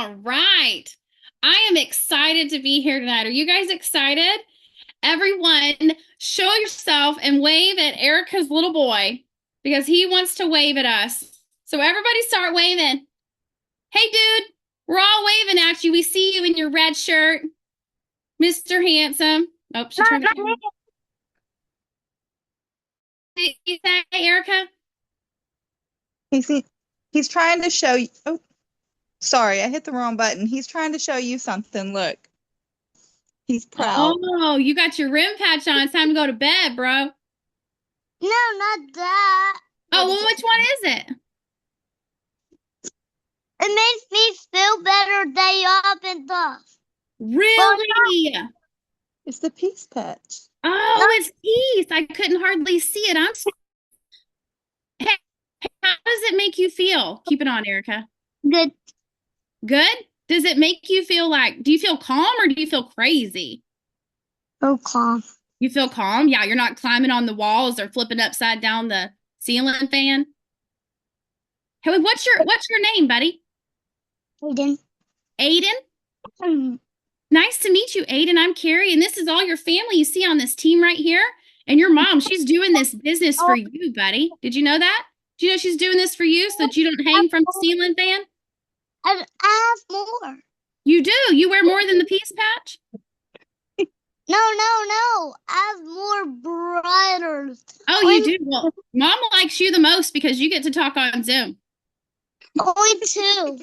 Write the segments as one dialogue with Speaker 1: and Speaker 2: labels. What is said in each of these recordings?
Speaker 1: All right. I am excited to be here tonight. Are you guys excited? Everyone, show yourself and wave at Erica's little boy because he wants to wave at us. So everybody start waving. Hey, dude, we're all waving at you. We see you in your red shirt, Mr. Handsome. Oh, she turned the camera. What did you say, Erica?
Speaker 2: He's he's trying to show you. Oh, sorry, I hit the wrong button. He's trying to show you something. Look, he's proud.
Speaker 1: Oh, you got your rim patch on. It's time to go to bed, bro.
Speaker 3: No, not that.
Speaker 1: Oh, well, which one is it?
Speaker 3: It makes me feel better day off and stuff.
Speaker 1: Really?
Speaker 2: It's the peace patch.
Speaker 1: Oh, it's peace. I couldn't hardly see it. Hey, how does it make you feel? Keep it on, Erica.
Speaker 3: Good.
Speaker 1: Good? Does it make you feel like, do you feel calm or do you feel crazy?
Speaker 3: So calm.
Speaker 1: You feel calm? Yeah, you're not climbing on the walls or flipping upside down the ceiling fan. Hey, what's your name, buddy?
Speaker 3: Aiden.
Speaker 1: Aiden? Nice to meet you, Aiden. I'm Kari, and this is all your family you see on this team right here. And your mom, she's doing this business for you, buddy. Did you know that? Do you know she's doing this for you so that you don't hang from the ceiling fan?
Speaker 3: I have more.
Speaker 1: You do? You wear more than the peace patch?
Speaker 3: No. I have more brothers.
Speaker 1: Oh, you do? Well, mom likes you the most because you get to talk on Zoom.
Speaker 3: Only two.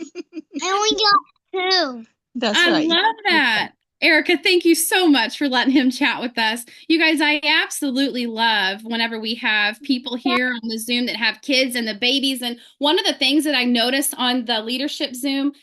Speaker 3: I only got two.
Speaker 2: That's
Speaker 1: I
Speaker 2: right.
Speaker 1: love that. Erica, thank you so much for letting him chat with us. You guys, I absolutely love whenever we have people here on the Zoom that have kids and the babies. And one of the things that I noticed on the leadership Zoom,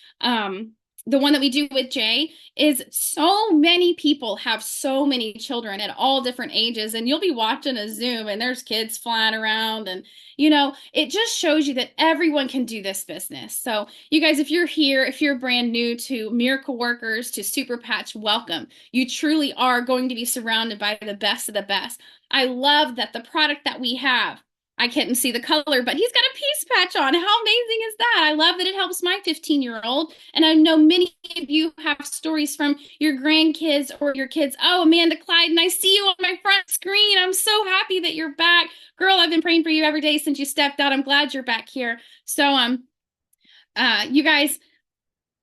Speaker 1: the one that we do with Jay, is so many people have so many children at all different ages. And you'll be watching a Zoom and there's kids flying around. And, it just shows you that everyone can do this business. So, you guys, if you're here, if you're brand new to Miracle Workers, to Super Patch, welcome. You truly are going to be surrounded by the best of the best. I love that the product that we have, I couldn't see the color, but he's got a peace patch on. How amazing is that? I love that it helps my 15-year-old. And I know many of you have stories from your grandkids or your kids. Oh, Amanda Clyde, I see you on my front screen. I'm so happy that you're back. Girl, I've been praying for you every day since you stepped out. I'm glad you're back here. So, you guys,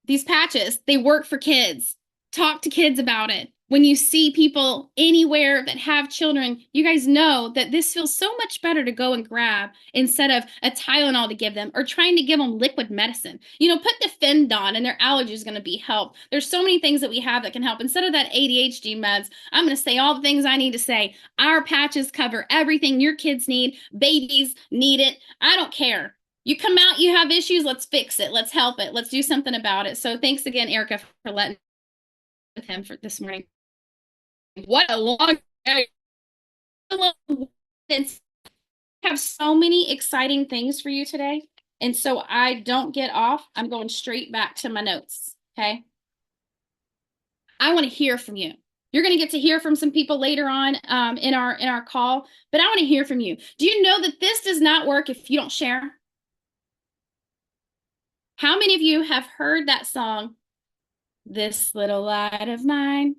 Speaker 1: these patches, they work for kids. Talk to kids about it. When you see people anywhere that have children, you guys know that this feels so much better to go and grab instead of a Tylenol to give them or trying to give them liquid medicine. Put Defend on and their allergy is going to be helped. There's so many things that we have that can help. Instead of that ADHD meds, I'm going to say all the things I need to say. Our patches cover everything your kids need. Babies need it. I don't care. You come out, you have issues, let's fix it. Let's help it. Let's do something about it. So thanks again, Erica, for letting with him for this morning. What a long day. Have so many exciting things for you today. And so I don't get off. I'm going straight back to my notes. Okay. I want to hear from you. You're going to get to hear from some people later on in our call, but I want to hear from you. Do you know that this does not work if you don't share? How many of you have heard that song, This Little Light of Mine?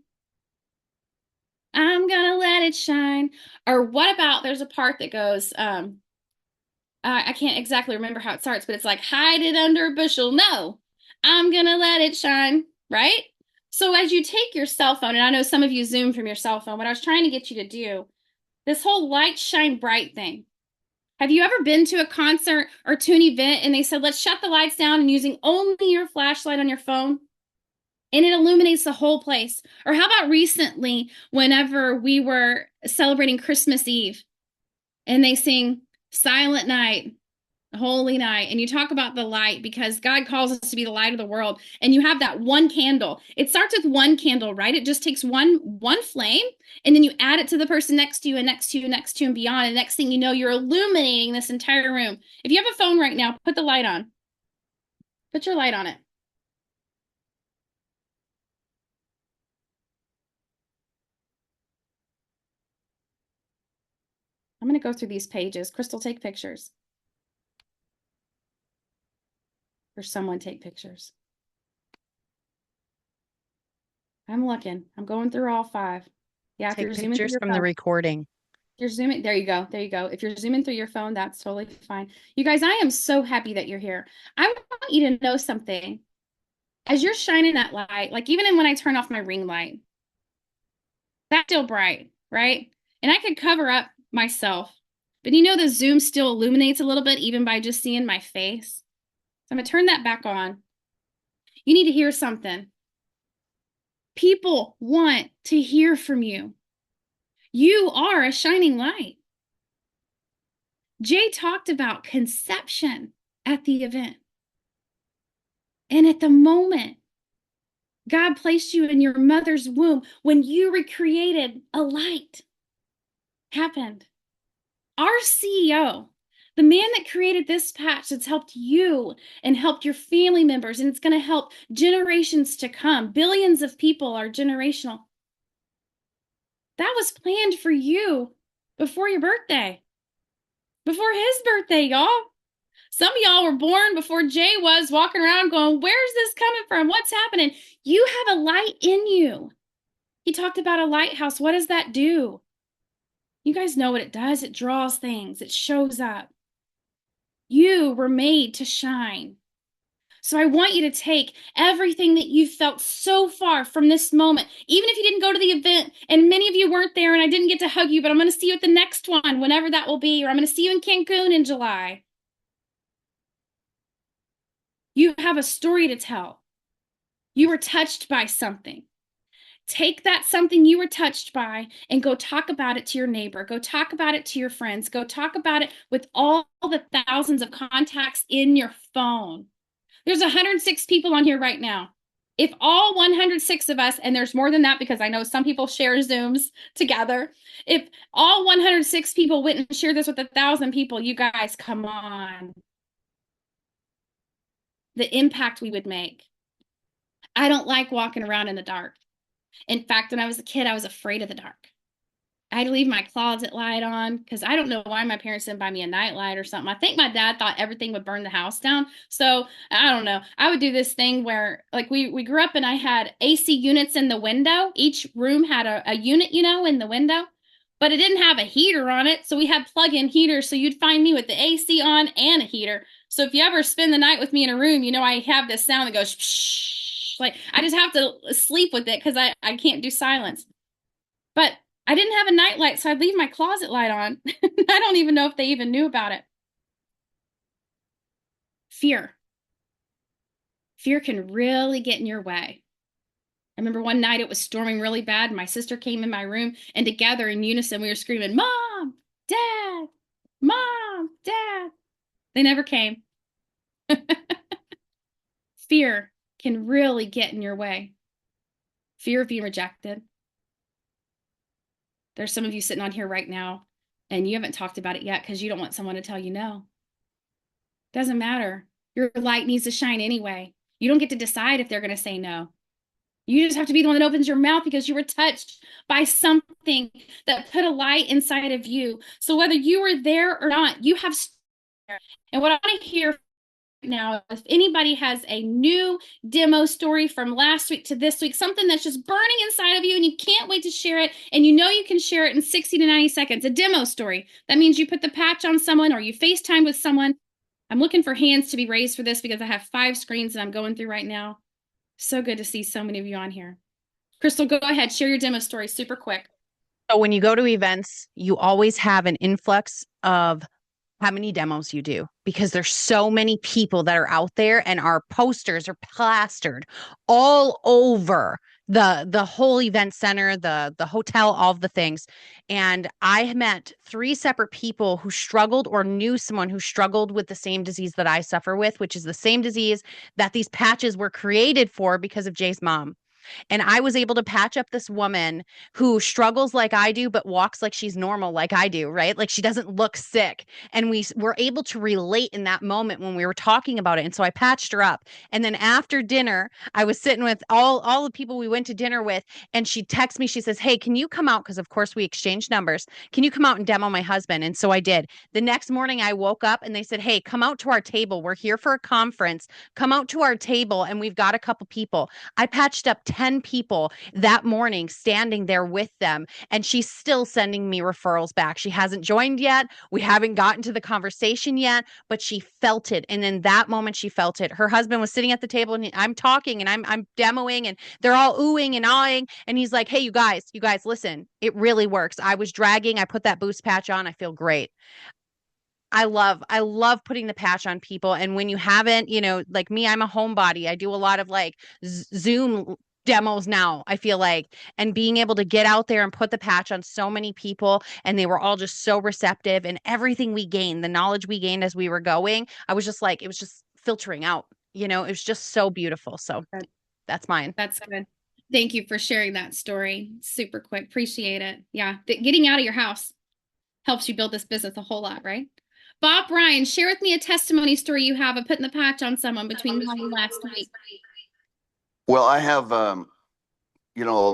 Speaker 1: I'm gonna let it shine. Or what about there's a part that goes, I can't exactly remember how it starts, but it's like, hide it under a bushel. No, I'm gonna let it shine, right? So as you take your cell phone, and I know some of you Zoom from your cell phone, what I was trying to get you to do, this whole light shine bright thing. Have you ever been to a concert or to an event and they said, let's shut the lights down and using only your flashlight on your phone? And it illuminates the whole place. Or how about recently, whenever we were celebrating Christmas Eve and they sing Silent Night, Holy Night, and you talk about the light because God calls us to be the light of the world. And you have that one candle. It starts with one candle, right? It just takes one flame, and then you add it to the person next to you and next to you and next to you and beyond. And next thing you know, you're illuminating this entire room. If you have a phone right now, put the light on. Put your light on it. I'm going to go through these pages. Crystal, take pictures. Or someone take pictures. I'm looking. I'm going through all 5. Yeah, if
Speaker 4: Take
Speaker 1: you're zooming through
Speaker 4: pictures
Speaker 1: your
Speaker 4: from the
Speaker 1: phone.
Speaker 4: recording.
Speaker 1: You're zooming. There you go. There you go. If you're zooming through your phone, that's totally fine. You guys, I am so happy that you're here. I want you to know something. As you're shining that light, like even when I turn off my ring light, that's still bright, right? And I could cover up myself, but the zoom still illuminates a little bit even by just seeing my face. So I'm gonna turn that back on. You need to hear something. People want to hear from you. You are a shining light. Jay talked about conception at the event. And at the moment God placed you in your mother's womb, when you recreated, a light happened. Our CEO, the man that created this patch that's helped you and helped your family members, and it's going to help generations to come. Billions of people are generational. That was planned for you before your birthday, before his birthday, y'all. Some of y'all were born before Jay was, walking around going, where's this coming from? What's happening? You have a light in you. He talked about a lighthouse. What does that do? You guys know what it does. It draws things. It shows up. You were made to shine. So I want you to take everything that you felt so far from this moment, even if you didn't go to the event, and many of you weren't there and I didn't get to hug you, but I'm going to see you at the next one, whenever that will be, or I'm going to see you in Cancun in July. You have a story to tell. You were touched by something. Take that something you were touched by and go talk about it to your neighbor. Go talk about it to your friends. Go talk about it with all the thousands of contacts in your phone. There's 106 people on here right now. If all 106 of us, and there's more than that because I know some people share Zooms together, if all 106 people went and shared this with 1,000 people, you guys, come on. The impact we would make. I don't like walking around in the dark. In fact, when I was a kid, I was afraid of the dark. I had to leave my closet light on because I don't know why my parents didn't buy me a night light or something. I think my dad thought everything would burn the house down. So I don't know. I would do this thing where like we grew up and I had AC units in the window. Each room had a unit, in the window, but it didn't have a heater on it. So we had plug-in heaters. So you'd find me with the AC on and a heater. So if you ever spend the night with me in a room, I have this sound that goes shh. Like I just have to sleep with it because I can't do silence. But I didn't have a nightlight, so I'd leave my closet light on. I don't even know if they even knew about it. Fear. Fear can really get in your way. I remember one night it was storming really bad. And my sister came in my room, and together in unison we were screaming, Mom, Dad, Mom, Dad. They never came. Fear can really get in your way. Fear of being rejected. There's some of you sitting on here right now, and you haven't talked about it yet because you don't want someone to tell you no. Doesn't matter. Your light needs to shine anyway. You don't get to decide if they're going to say no. You just have to be the one that opens your mouth because you were touched by something that put a light inside of you. So whether you were there or not, you have. And what I want to hear now, if anybody has a new demo story from last week to this week, something that's just burning inside of you and you can't wait to share it, and you can share it in 60 to 90 seconds, a demo story. That means you put the patch on someone or you FaceTime with someone. I'm looking for hands to be raised for this because I have 5 screens that I'm going through right now. So good to see so many of you on here. Crystal, go ahead, share your demo story super quick.
Speaker 4: So when you go to events, you always have an influx of how many demos you do, because there's so many people that are out there, and our posters are plastered all over the whole event center, the hotel, all of the things. And I met 3 separate people who struggled or knew someone who struggled with the same disease that I suffer with, which is the same disease that these patches were created for because of Jay's mom. And I was able to patch up this woman who struggles like I do, but walks like she's normal, like I do, right? Like she doesn't look sick. And we were able to relate in that moment when we were talking about it. And so I patched her up. And then after dinner, I was sitting with all the people we went to dinner with, and she texts me, she says, hey, can you come out? Because of course we exchanged numbers. Can you come out and demo my husband? And so I did. The next morning I woke up and they said, hey, come out to our table. We're here for a conference. Come out to our table and we've got a couple people. I patched up 10 people that morning standing there with them. And she's still sending me referrals back. She hasn't joined yet. We haven't gotten to the conversation yet, but she felt it. And in that moment, she felt it. Her husband was sitting at the table and I'm talking and I'm demoing and they're all oohing and awing. And he's like, hey, you guys, listen, it really works. I was dragging. I put that boost patch on. I feel great. I love putting the patch on people. And when you haven't, like me, I'm a homebody. I do a lot of like Zoom demos now, I feel like, and being able to get out there and put the patch on so many people, and they were all just so receptive, and everything we gained, the knowledge we gained as we were going, I was just like, it was just filtering out, it was just so beautiful. So that's mine.
Speaker 1: That's good. Thank you for sharing that story. Super quick. Appreciate it. Yeah. Getting out of your house helps you build this business a whole lot, right? Bob Ryan, share with me a testimony story you have of putting the patch on someone between now and last week.
Speaker 5: Well, I have,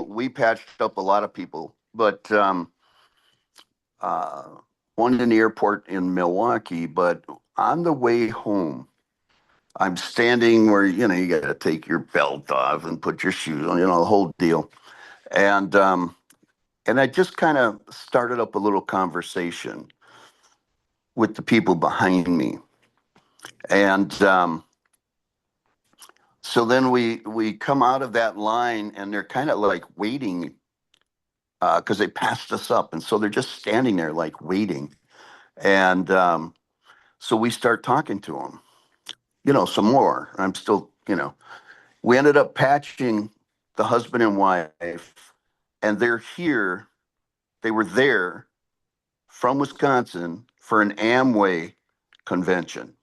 Speaker 5: we patched up a lot of people, but one in the airport in Milwaukee, but on the way home, I'm standing where, you got to take your belt off and put your shoes on, the whole deal. And I just kind of started up a little conversation with the people behind me. And so then we come out of that line and they're kind of like waiting because they passed us up. And so they're just standing there like waiting. And so we start talking to them, some more. I'm still, we ended up patching the husband and wife, and they were there from Wisconsin for an Amway convention.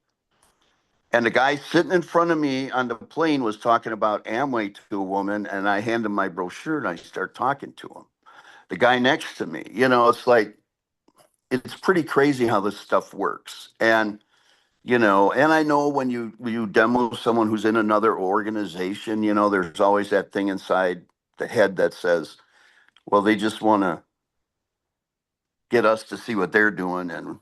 Speaker 5: And the guy sitting in front of me on the plane was talking about Amway to a woman, and I hand him my brochure and I start talking to him. The guy next to me, it's like, it's pretty crazy how this stuff works. And, and I know when you demo someone who's in another organization, there's always that thing inside the head that says, well, they just want to get us to see what they're doing. And,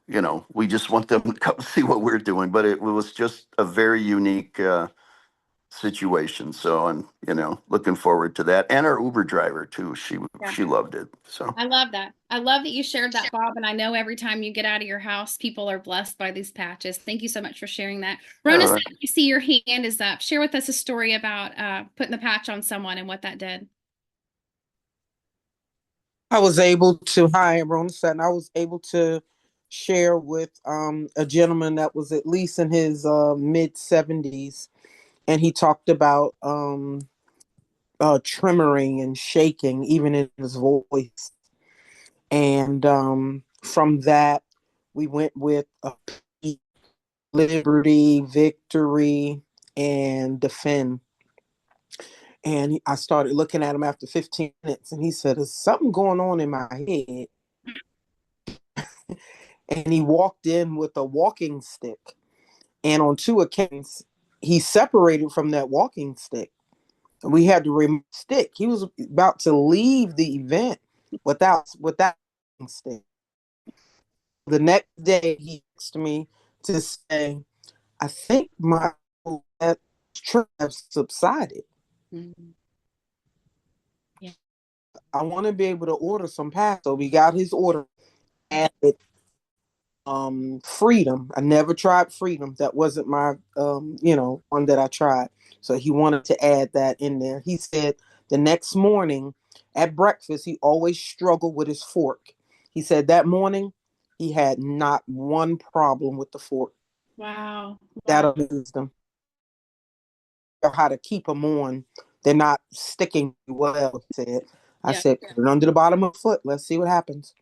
Speaker 5: we just want them to come see what we're doing. But it was just a very unique situation. So I'm, looking forward to that. And our Uber driver too. She loved it. So
Speaker 1: I love that. I love that you shared that, Bob. And I know every time you get out of your house, people are blessed by these patches. Thank you so much for sharing that. Rona, you see your hand is up. Share with us a story about putting the patch on someone and what that did.
Speaker 6: I was able to, hi, Rona Sutton. I was able to share with a gentleman that was at least in his mid 70s. And he talked about tremoring and shaking, even in his voice. And from that, we went with Liberty, Victory, and Defend. And I started looking at him after 15 minutes, and he said, there's something going on in my head. And he walked in with a walking stick. And on 2 occasions, he separated from that walking stick. We had to remove the stick. He was about to leave the event without stick. The next day, he asked me to say, I think my trip has subsided.
Speaker 1: Mm-hmm. Yeah.
Speaker 6: I want to be able to order some packs. So we got his order. Added Freedom. I never tried Freedom. That wasn't my one that I tried. So he wanted to add that in there. He said the next morning at breakfast, he always struggled with his fork. He said that morning he had not one problem with the fork.
Speaker 1: Wow.
Speaker 6: That amused him. How to keep them on. They're not sticking well, he said. I said, put it under the bottom of the foot. Let's see what happens.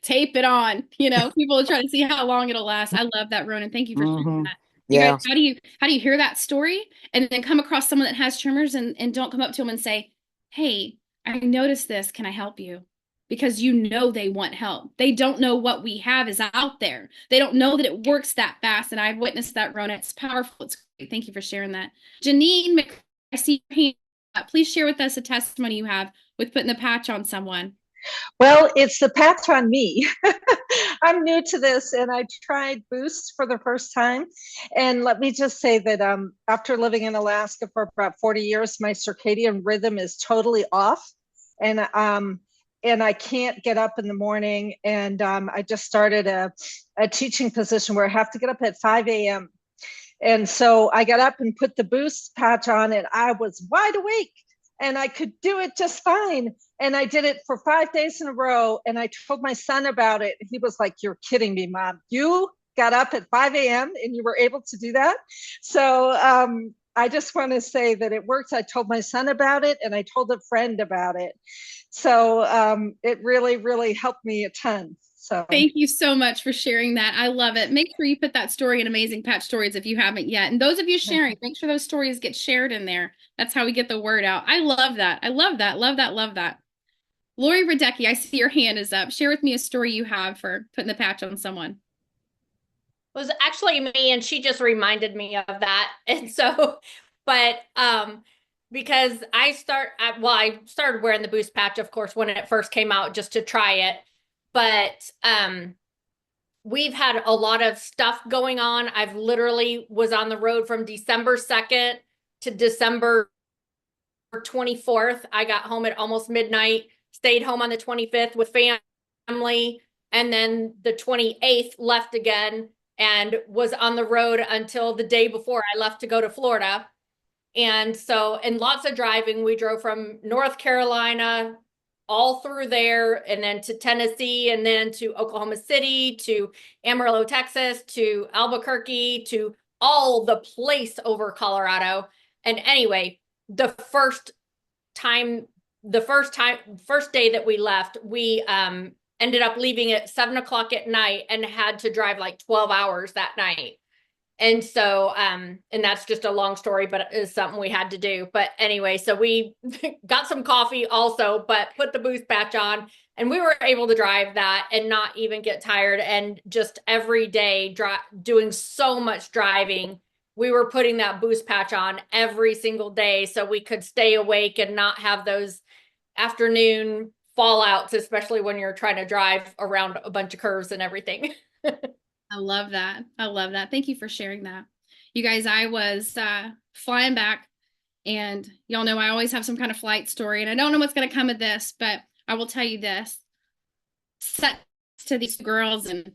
Speaker 1: Tape it on. People are trying to see how long it'll last. I love that, Ronan. Thank you for sharing that. You guys, how do you hear that story and then come across someone that has tremors and don't come up to them and say, hey, I noticed this. Can I help you? Because they want help. They don't know what we have is out there. They don't know that it works that fast. And I've witnessed that, Ronan. It's powerful. It's great. Thank you for sharing that. Janine, I see your hand up. Please share with us a testimony you have with putting the patch on someone.
Speaker 7: Well, it's the patch on me. I'm new to this and I tried Boost for the first time. And let me just say that after living in Alaska for about 40 years, my circadian rhythm is totally off. And I can't get up in the morning. And I just started a teaching position where I have to get up at 5 a.m. And so I got up and put the Boost patch on and I was wide awake and I could do it just fine. And I did it for 5 days in a row. And I told my son about it. He was like, "You're kidding me, Mom. You got up at 5 a.m. and you were able to do that." So I just want to say that it works. I told my son about it and I told a friend about it. So it really, really helped me a ton. So
Speaker 1: thank you so much for sharing that. I love it. Make sure you put that story in Amazing Patch Stories if you haven't yet. And those of you sharing, make sure those stories get shared in there. That's how we get the word out. I love that. I love that. Love that. Love that. Lori Radecki, I see your hand is up. Share with me a story you have for putting the patch on someone.
Speaker 8: It was actually me, and she just reminded me of that. And so, but because I started wearing the Boost patch, of course, when it first came out, just to try it. But we've had a lot of stuff going on. I've literally was on the road from December 2nd to December 24th. I got home at almost midnight, stayed home on the 25th with family, and then the 28th left again and was on the road until the day before I left to go to Florida. And so, and lots of driving. We drove from North Carolina all through there, and then to Tennessee, and then to Oklahoma City, to Amarillo, Texas, to Albuquerque, to all the place over Colorado. And anyway, the first day that we left, we ended up leaving at 7 o'clock at night and had to drive like 12 hours that night. And so, and that's just a long story, but it's something we had to do. But anyway, so we got some coffee also, but put the Boost patch on, and we were able to drive that and not even get tired. And just every day doing so much driving, we were putting that Boost patch on every single day so we could stay awake and not have those afternoon fallouts, especially when you're trying to drive around a bunch of curves and everything.
Speaker 1: I love that. I love that. Thank you for sharing that. You guys, I was flying back, and y'all know I always have some kind of flight story, and I don't know what's going to come of this, but I will tell you this. Set to these girls, and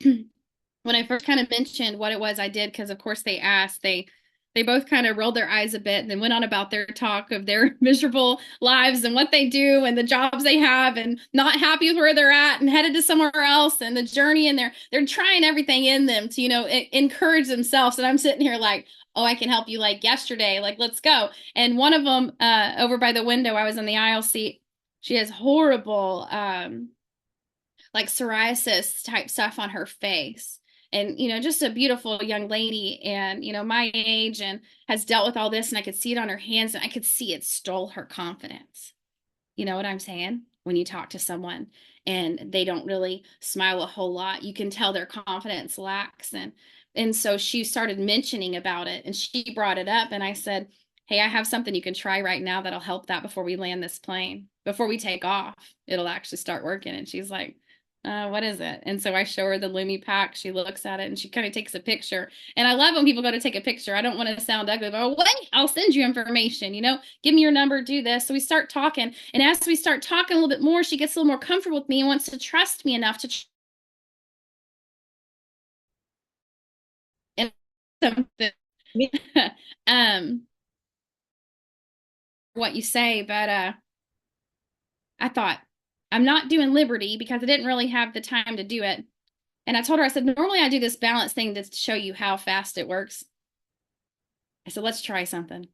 Speaker 1: when I first kind of mentioned what it was I did, because of course they asked, they both kind of rolled their eyes a bit and then went on about their talk of their miserable lives and what they do and the jobs they have and not happy with where they're at and headed to somewhere else and the journey, and they're trying everything in them to, encourage themselves. And I'm sitting here like, oh, I can help you like yesterday, like, let's go. And one of them over by the window, I was in the aisle seat. She has horrible like psoriasis type stuff on her face. And, just a beautiful young lady and, my age, and has dealt with all this, and I could see it on her hands, and I could see it stole her confidence. You know what I'm saying? When you talk to someone and they don't really smile a whole lot, you can tell their confidence lacks. And so she started mentioning about it, and she brought it up, and I said, hey, I have something you can try right now that'll help that before we land this plane. Before we take off, it'll actually start working. And she's like, what is it? And so I show her the Lumi pack. She looks at it and she kind of takes a picture. And I love when people go to take a picture. I don't want to sound ugly, but wait, I'll send you information, give me your number, do this. So we start talking. And as we start talking a little bit more, she gets a little more comfortable with me and wants to trust me enough to what you say. But I thought, I'm not doing Liberty because I didn't really have the time to do it. And I told her, I said, normally I do this balance thing to show you how fast it works. I said, let's try something.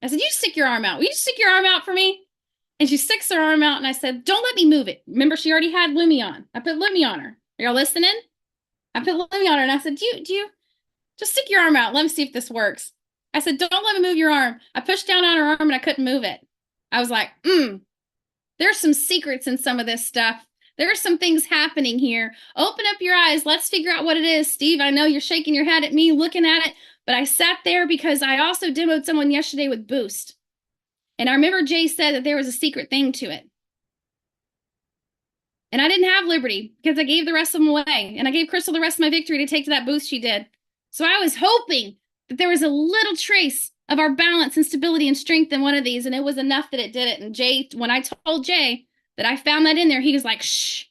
Speaker 1: I said, you stick your arm out. Will you stick your arm out for me? And she sticks her arm out, and I said, don't let me move it. Remember, she already had Lumi on. I put Lumi on her. Are y'all listening? I put Lumi on her, and I said, do you just stick your arm out. Let me see if this works. I said, don't let me move your arm. I pushed down on her arm, and I couldn't move it. I was like, there's some secrets in some of this stuff. There are some things happening here. Open up your eyes. Let's figure out what it is. Steve, I know you're shaking your head at me, looking at it, but I sat there because I also demoed someone yesterday with Boost. And I remember Jay said that there was a secret thing to it. And I didn't have Liberty because I gave the rest of them away. And I gave Crystal the rest of my victory to take to that booth she did. So I was hoping that there was a little trace of our balance and stability and strength in one of these. And it was enough that it did it. And Jay, when I told Jay that I found that in there, he was like, shh.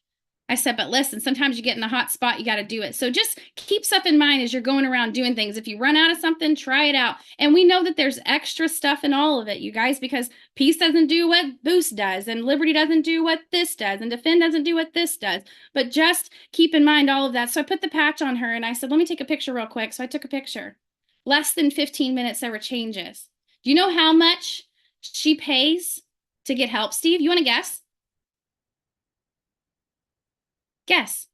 Speaker 1: I said, but listen, sometimes you get in a hot spot, you got to do it. So just keep stuff in mind as you're going around doing things. If you run out of something, try it out. And we know that there's extra stuff in all of it, you guys, because Peace doesn't do what Boost does, and Liberty doesn't do what this does, and Defend doesn't do what this does. But just keep in mind all of that. So I put the patch on her and I said, let me take a picture real quick. So I took a picture. Less than 15 minutes, there were changes. Do you know how much she pays to get help, Steve? You want to guess? Guess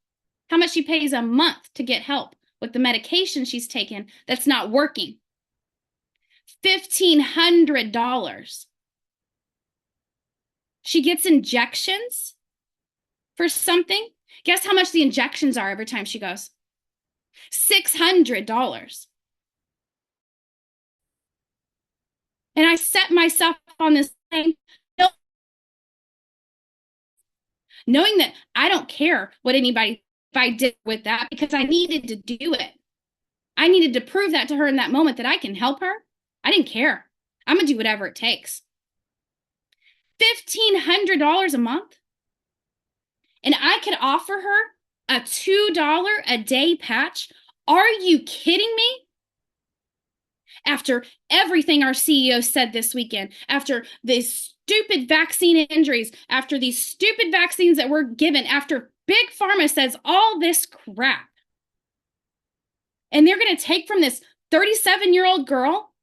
Speaker 1: how much she pays a month to get help with the medication she's taken that's not working. $1,500. She gets injections for something. Guess how much the injections are every time she goes? $600. And I set myself on this thing knowing that I don't care what anybody, if I did with that, because I needed to do it. I needed to prove that to her in that moment that I can help her. I didn't care. I'm going to do whatever it takes. $1,500 a month. And I could offer her a $2 a day patch. Are you kidding me? After everything our CEO said this weekend, after this stupid vaccine injuries, after these stupid vaccines that were given, after Big Pharma says all this crap. And they're going to take from this 37-year-old girl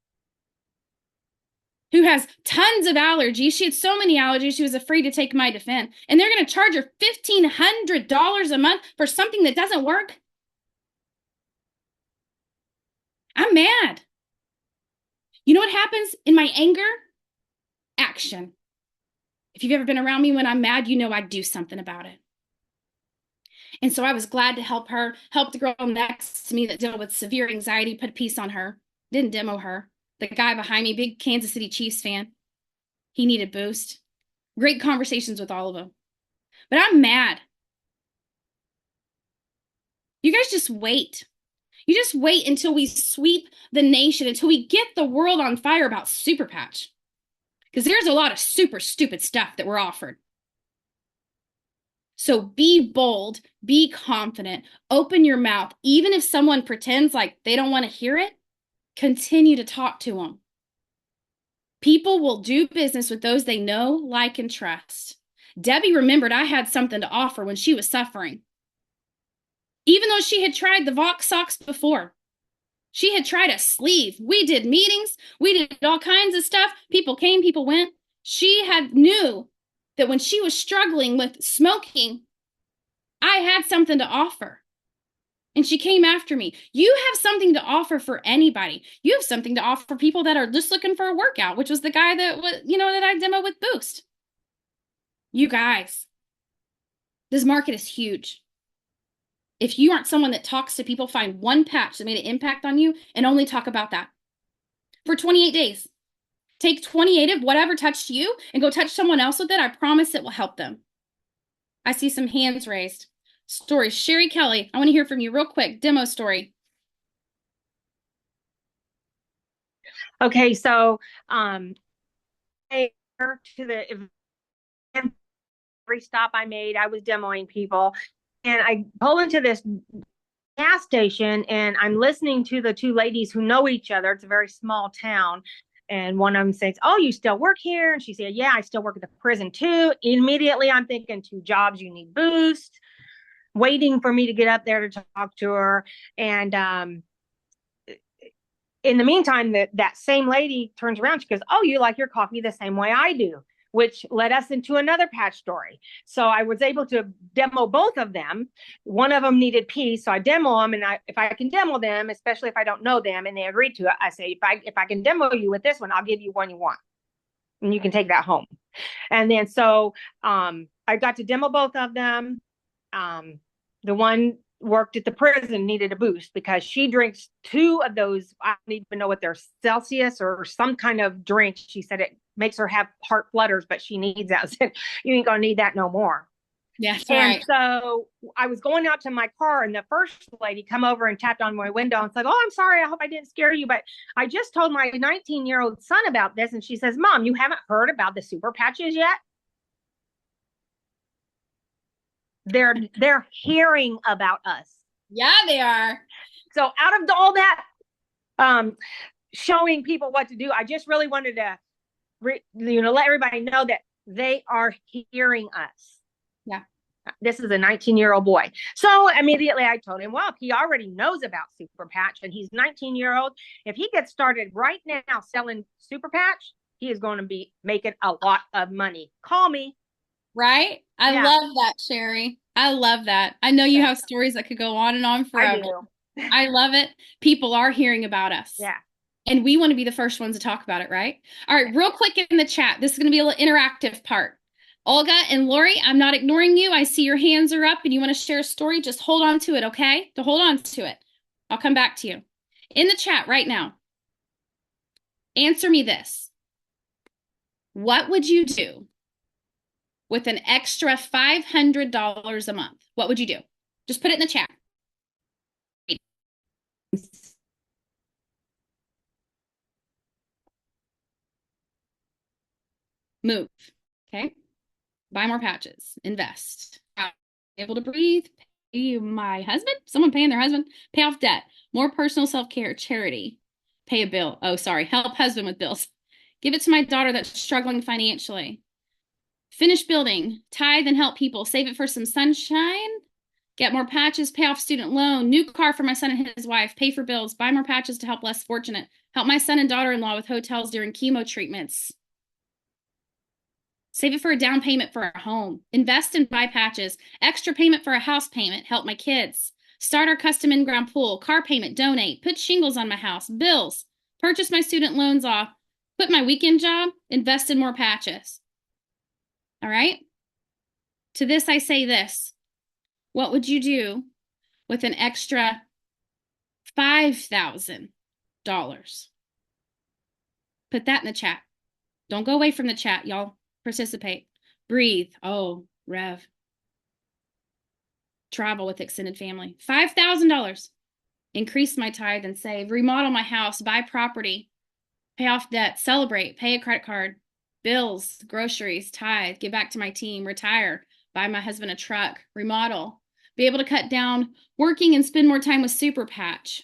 Speaker 1: who has tons of allergies. She had so many allergies, she was afraid to take my Defend. And they're going to charge her $1,500 a month for something that doesn't work. I'm mad. You know what happens in my anger? Action. If you've ever been around me when I'm mad, you know I do something about it. And so I was glad to help her, help the girl next to me that dealt with severe anxiety, put a piece on her, didn't demo her. The guy behind me, big Kansas City Chiefs fan, he needed boost. Great conversations with all of them. But I'm mad. You guys just wait. You just wait until we sweep the nation, until we get the world on fire about Super Patch. Because there's a lot of super stupid stuff that we're offered. So be bold, be confident, open your mouth. Even if someone pretends like they don't want to hear it, continue to talk to them. People will do business with those they know, like, and trust. Debbie remembered I had something to offer when she was suffering. Even though she had tried the Vox socks before. She had tried a sleeve. We did meetings. We did all kinds of stuff. People came, people went. She knew that when she was struggling with smoking, I had something to offer. And she came after me. You have something to offer for anybody. You have something to offer for people that are just looking for a workout, which was the guy that was, that I demoed with Boost. You guys, this market is huge. If you aren't someone that talks to people, find one patch that made an impact on you and only talk about that for 28 days. Take 28 of whatever touched you and go touch someone else with it. I promise it will help them. I see some hands raised. Story. Sherry Kelly, I want to hear from you real quick. Demo story.
Speaker 9: Okay, so to the every stop I made, I was demoing people. And I pull into this gas station and I'm listening to the two ladies who know each other. It's a very small town. And one of them says, oh, you still work here? And she said, yeah, I still work at the prison too. Immediately, I'm thinking 2 jobs, you need boost, waiting for me to get up there to talk to her. And in the meantime, that same lady turns around. She goes, oh, you like your coffee the same way I do, which led us into another patch story. So I was able to demo both of them. One of them needed peace, so I demo them, and if I can demo them, especially if I don't know them, and they agreed to it, I say, if I can demo you with this one, I'll give you one you want, and you can take that home. And then so I got to demo both of them. The one worked at the prison needed a boost because she drinks 2 of those. I don't even know what they're, Celsius or some kind of drink. She said it makes her have heart flutters, but she needs that. I said, you ain't gonna need that no more.
Speaker 1: Yes,
Speaker 9: And
Speaker 1: right.
Speaker 9: so I was going out to my car, and the first lady come over and tapped on my window and said, "Oh, I'm sorry. I hope I didn't scare you, but I just told my 19-year-old son about this." And she says, "Mom, you haven't heard about the super patches yet?" They're hearing about us.
Speaker 1: Yeah, they are.
Speaker 9: So out of all that showing people what to do, I just really wanted to let everybody know that they are hearing us.
Speaker 1: Yeah.
Speaker 9: This is a 19-year-old boy. So immediately I told him, well, if he already knows about Super Patch and he's 19-year-old, if he gets started right now selling Super Patch, he is going to be making a lot of money. Call me.
Speaker 1: Right? I
Speaker 9: Yeah.
Speaker 1: love that, Sherry. I love that. I know you have stories that could go on and on forever.
Speaker 9: I do.
Speaker 1: I love it. People are hearing about us.
Speaker 9: Yeah.
Speaker 1: And we want to be the first ones to talk about it, right? All right, real quick in the chat. This is going to be a little interactive part. Olga and Lori, I'm not ignoring you. I see your hands are up and you want to share a story. Just hold on to it, okay? To hold on to it. I'll come back to you. In the chat right now, answer me this. What would you do with an extra $500 a month? What would you do? Just put it in the chat. Move. Okay. Buy more patches. Invest. Able to breathe. Pay my husband. Someone paying their husband. Pay off debt. More personal self-care. Charity. Pay a bill. Oh, sorry. Help husband with bills. Give it to my daughter that's struggling financially. Finish building. Tithe and help people. Save it for some sunshine. Get more patches. Pay off student loan. New car for my son and his wife. Pay for bills. Buy more patches to help less fortunate. Help my son and daughter-in-law with hotels during chemo treatments. Save it for a down payment for a home. Invest and buy patches. Extra payment for a house payment. Help my kids. Start our custom in-ground pool. Car payment. Donate. Put shingles on my house. Bills. Purchase my student loans off. Quit my weekend job. Invest in more patches. All right? To this, I say this. What would you do with an extra $5,000? Put that in the chat. Don't go away from the chat, y'all. Participate. Breathe. Oh, Rev. Travel with extended family. $5,000. Increase my tithe and save. Remodel my house. Buy property. Pay off debt. Celebrate. Pay a credit card. Bills. Groceries. Tithe. Give back to my team. Retire. Buy my husband a truck. Remodel. Be able to cut down working and spend more time with Super Patch.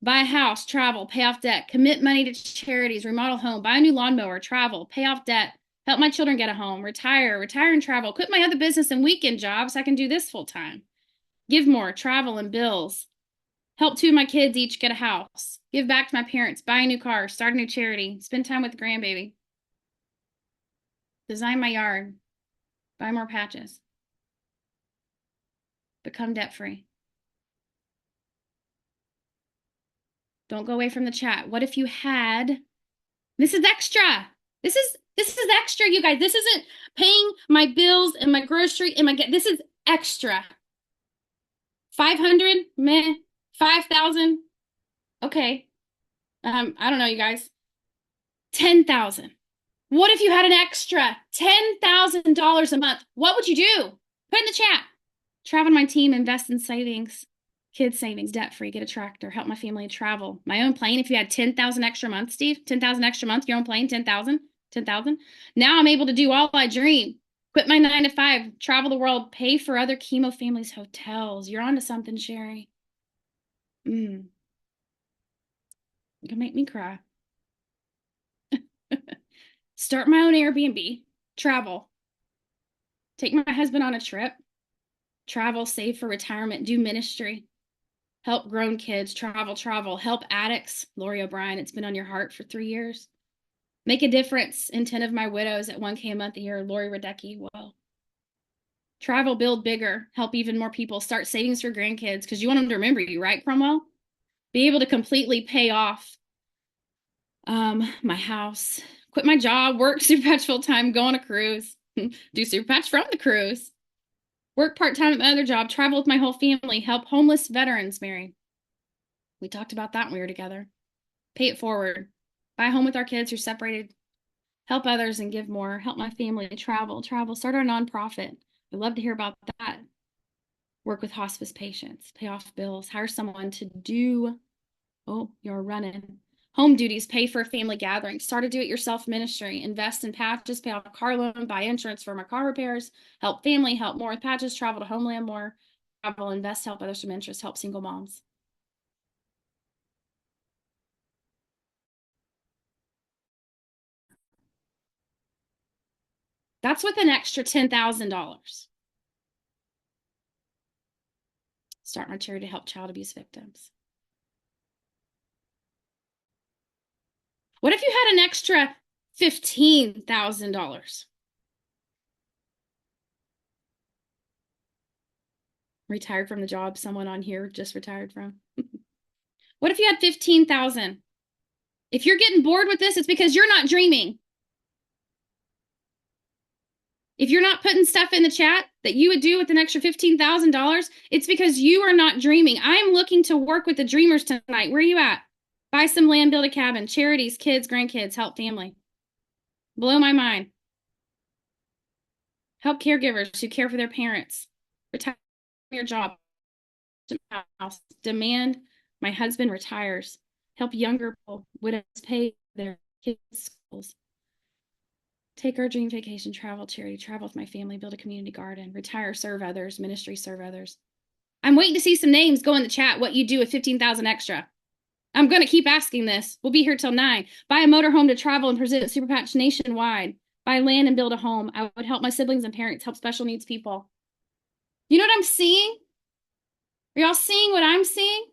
Speaker 1: Buy a house. Travel. Pay off debt. Commit money to charities. Remodel home. Buy a new lawnmower. Travel. Pay off debt. Help my children get a home. Retire and travel. Quit my other business and weekend jobs so I can do this full time. Give more. Travel and bills. Help 2 of my kids each get a house. Give back to my parents. Buy a new car. Start a new charity. Spend time with the grandbaby. Design my yard. Buy more patches. Become debt-free. Don't go away from the chat. What if you had... This is extra. This is extra, you guys. This isn't paying my bills and my grocery and my this is extra. 500, meh. 5,000, okay. I don't know, you guys. 10,000. What if you had an extra $10,000 a month? What would you do? Put in the chat. Travel my team, invest in savings, kids savings, debt free, get a tractor, help my family travel. My own plane. If you had 10,000 extra a month, Steve, 10,000 extra a month, your own plane, 10,000. Now I'm able to do all I dream. Quit my 9 to 5, travel the world, pay for other chemo families' hotels. You're onto something, Sherry. You can make me cry. Start my own Airbnb, travel, take my husband on a trip, travel, save for retirement, do ministry, help grown kids, travel, help addicts. Lori O'Brien, it's been on your heart for 3 years. Make a difference in 10 of my widows at $1K a month a year. Lori Radecki, whoa. Travel, build bigger, help even more people, start savings for grandkids because you want them to remember you, right, Cromwell? Be able to completely pay off my house, quit my job, work Super Patch full time, go on a cruise, do Super Patch from the cruise, work part-time at my other job, travel with my whole family, help homeless veterans, Mary. We talked about that when we were together. Pay it forward. Buy a home with our kids who are separated. Help others and give more. Help my family travel. Start our nonprofit. I'd love to hear about that. Work with hospice patients, pay off bills, hire someone to do, oh, you're running. Home duties, pay for a family gathering, start a do-it-yourself ministry, invest in patches, pay off a car loan, buy insurance for my car repairs, help family, help more with patches, travel to homeland more, travel, invest, help others from interest, help single moms. That's with an extra $10,000. Start my charity to help child abuse victims. What if you had an extra $15,000? Retired from the job someone on here just retired from. What if you had 15,000? If you're getting bored with this, it's because you're not dreaming. If you're not putting stuff in the chat that you would do with an extra $15,000, it's because you are not dreaming. I'm looking to work with the dreamers tonight. Where are you at? Buy some land, build a cabin, charities, kids, grandkids, help family. Blow my mind. Help caregivers who care for their parents. Retire from your job. Demand my husband retires. Help younger people, widows pay their kids' schools. Take our dream vacation, travel charity, travel with my family, build a community garden, retire, serve others, ministry, serve others. I'm waiting to see some names go in the chat what you do with 15,000 extra. I'm going to keep asking this. We'll be here till 9. Buy a motorhome to travel and present Super Patch nationwide. Buy land and build a home. I would help my siblings and parents, help special needs people. You know what I'm seeing? Are y'all seeing what I'm seeing?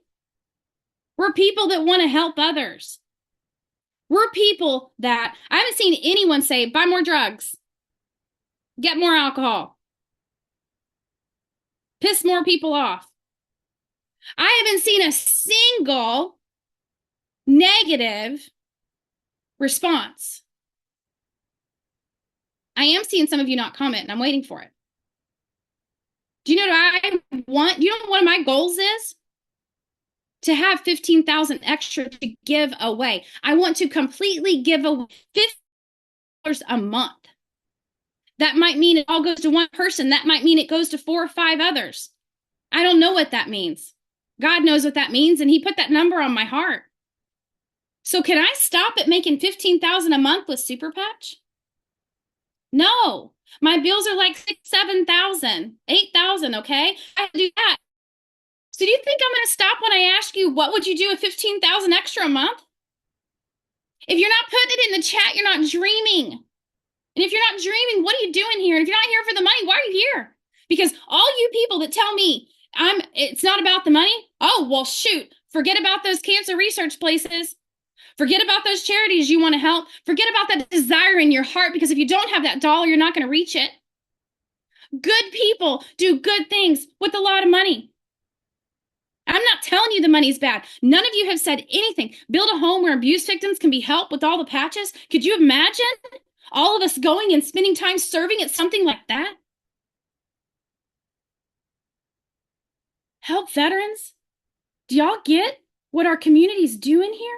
Speaker 1: We're people that want to help others. We're people that, I haven't seen anyone say, buy more drugs, get more alcohol, piss more people off. I haven't seen a single negative response. I am seeing some of you not comment, and I'm waiting for it. Do you know what I want? You know what one of my goals is? To have 15,000 extra to give away. I want to completely give away $50 a month. That might mean it all goes to one person. That might mean it goes to 4 or 5 others. I don't know what that means. God knows what that means, and he put that number on my heart. So can I stop at making 15,000 a month with Super Patch? No. My bills are like 6,000, 7,000, 8,000, okay? I have to do that. So do you think I'm going to stop when I ask you, what would you do with 15,000 extra a month? If you're not putting it in the chat, you're not dreaming. And if you're not dreaming, what are you doing here? And if you're not here for the money, why are you here? Because all you people that tell me it's not about the money, oh, well, shoot, forget about those cancer research places. Forget about those charities you want to help. Forget about that desire in your heart, because if you don't have that dollar, you're not going to reach it. Good people do good things with a lot of money. I'm not telling you the money's bad. None of you have said anything. Build a home where abuse victims can be helped with all the patches. Could you imagine all of us going and spending time serving at something like that? Help veterans. Do y'all get what our community's doing here?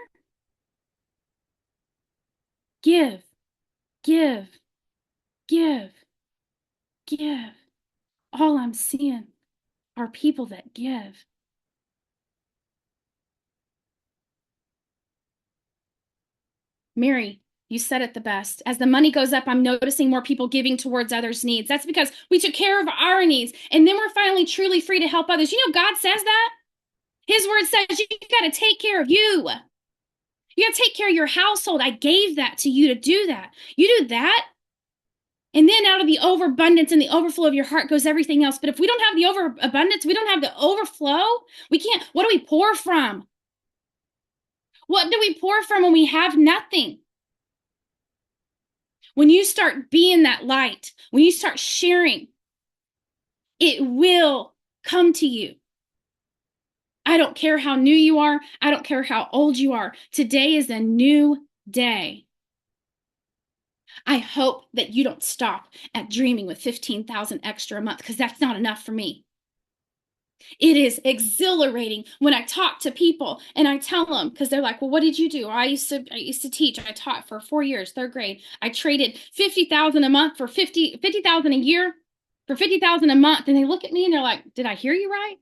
Speaker 1: Give, give, give, give. All I'm seeing are people that give. Mary, you said it the best. As the money goes up, I'm noticing more people giving towards others' needs. That's because we took care of our needs, and then we're finally truly free to help others. You know, God says that. His word says you got to take care of you. You got to take care of your household. I gave that to you to do that. You do that, and then out of the overabundance and the overflow of your heart goes everything else. But if we don't have the overabundance, we don't have the overflow, we can't. What do we pour from? What do we pour from when we have nothing? When you start being that light, when you start sharing, it will come to you. I don't care how new you are. I don't care how old you are. Today is a new day. I hope that you don't stop at dreaming with 15,000 extra a month, because that's not enough for me. It is exhilarating when I talk to people and I tell them, because they're like, well, what did you do? I used to teach. I taught for 4 years, 3rd grade. I traded 50,000 a month for 50,000 a year. for $50,000 a month. And they look at me and they're like, did I hear you right?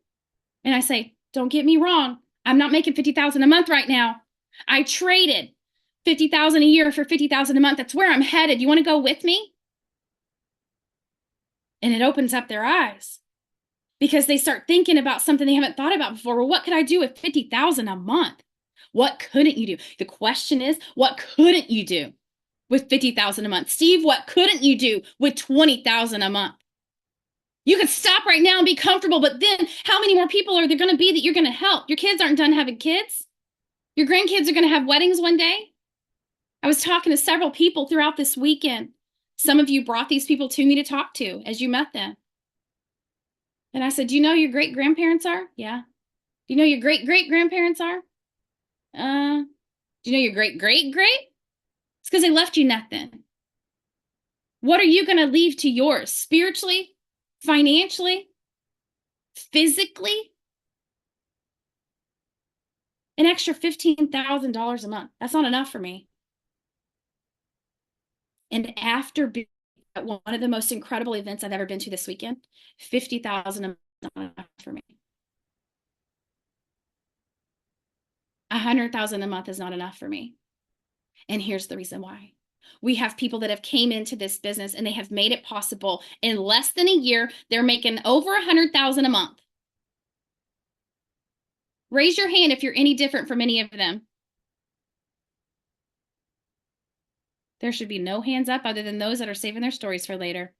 Speaker 1: And I say, don't get me wrong. I'm not making $50,000 a month right now. I traded $50,000 a year for $50,000 a month. That's where I'm headed. You want to go with me? And it opens up their eyes because they start thinking about something they haven't thought about before. Well, what could I do with $50,000 a month? What couldn't you do? The question is, what couldn't you do with $50,000 a month? Steve, what couldn't you do with $20,000 a month? You could stop right now and be comfortable, but then how many more people are there going to be that you're going to help? Your kids aren't done having kids. Your grandkids are going to have weddings one day. I was talking to several people throughout this weekend. Some of you brought these people to me to talk to as you met them. And I said, do you know who your great-grandparents are? Yeah. Do you know who your great-great-grandparents are? Do you know your great-great-great? It's because they left you nothing. What are you going to leave to yours? Spiritually? Financially? Physically? An extra $15,000 a month. That's not enough for me. And after being at one of the most incredible events I've ever been to this weekend, $50,000 a month is not enough for me. $100,000 a month is not enough for me. And here's the reason why. We have people that have came into this business and they have made it possible. In less than a year, they're making over $100,000 a month. Raise your hand if you're any different from any of them. There should be no hands up other than those that are saving their stories for later.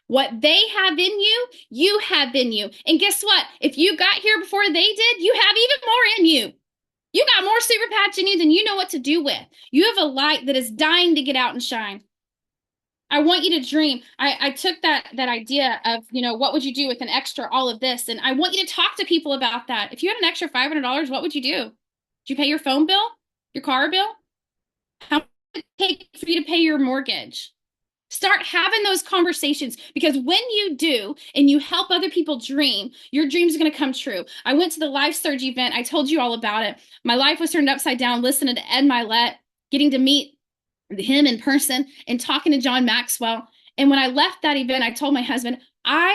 Speaker 1: What they have in you, you have in you. And guess what? If you got here before they did, you have even more in you. You got more super patch in you than you know what to do with. You have a light that is dying to get out and shine. I want you to dream. I took that idea of, what would you do with an extra all of this? And I want you to talk to people about that. If you had an extra $500, what would you do? Did you pay your phone bill? Your car bill? How much would it take for you to pay your mortgage? Start having those conversations, because when you do and you help other people dream, your dreams are going to come true. I went to the Life Surge event. I told you all about it. My life was turned upside down listening to Ed Milet, getting to meet him in person and talking to John Maxwell. And when I left that event, I told my husband, now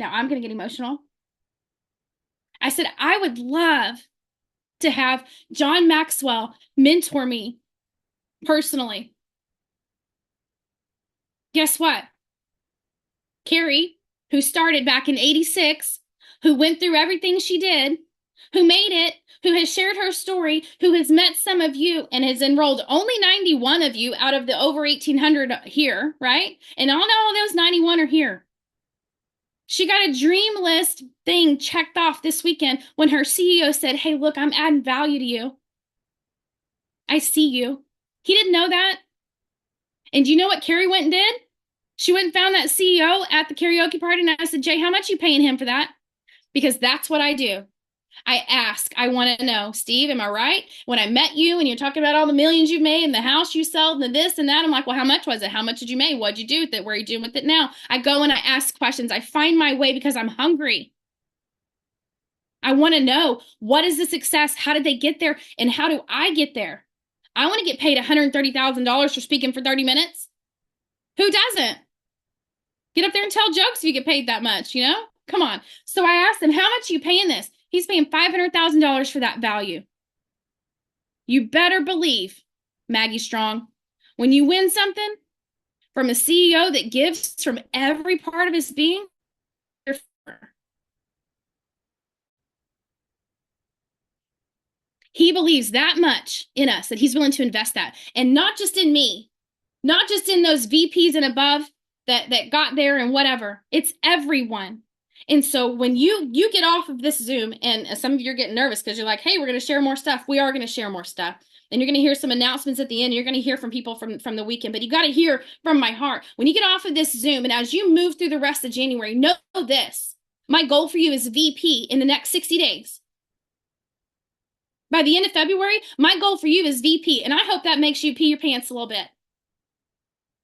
Speaker 1: I'm going to get emotional. I said, I would love to have John Maxwell mentor me personally. Guess what? Kari, who started back in '86, who went through everything she did, who made it, who has shared her story, who has met some of you and has enrolled only 91 of you out of the over 1,800 here, right? And all those 91 are here. She got a dream list thing checked off this weekend when her CEO said, hey, look, I'm adding value to you. I see you. He didn't know that. And do you know what Kari went and did? She went and found that CEO at the karaoke party, and I said, Jay, how much are you paying him for that? Because that's what I do. I ask, I want to know, Steve, am I right? When I met you and you're talking about all the millions you've made and the house you sold and the this and that, I'm like, well, how much was it? How much did you make? What'd you do with it? Where are you doing with it now? I go and I ask questions. I find my way because I'm hungry. I want to know, what is the success? How did they get there? And how do I get there? I want to get paid $130,000 for speaking for 30 minutes. Who doesn't? Get up there and tell jokes if you get paid that much, Come on. So I asked him, how much are you paying this? He's paying $500,000 for that value. You better believe, Maggie Strong, when you win something from a CEO that gives from every part of his being, he believes that much in us that he's willing to invest that. And not just in me, not just in those VPs and above that got there and whatever. It's everyone. And so when you get off of this Zoom, and some of you are getting nervous because you're like, hey, we're going to share more stuff. We are going to share more stuff. And you're going to hear some announcements at the end. You're going to hear from people from the weekend, but you got to hear from my heart. When you get off of this Zoom and as you move through the rest of January, know this. My goal for you is VP in the next 60 days. By the end of February, my goal for you is VP. And I hope that makes you pee your pants a little bit.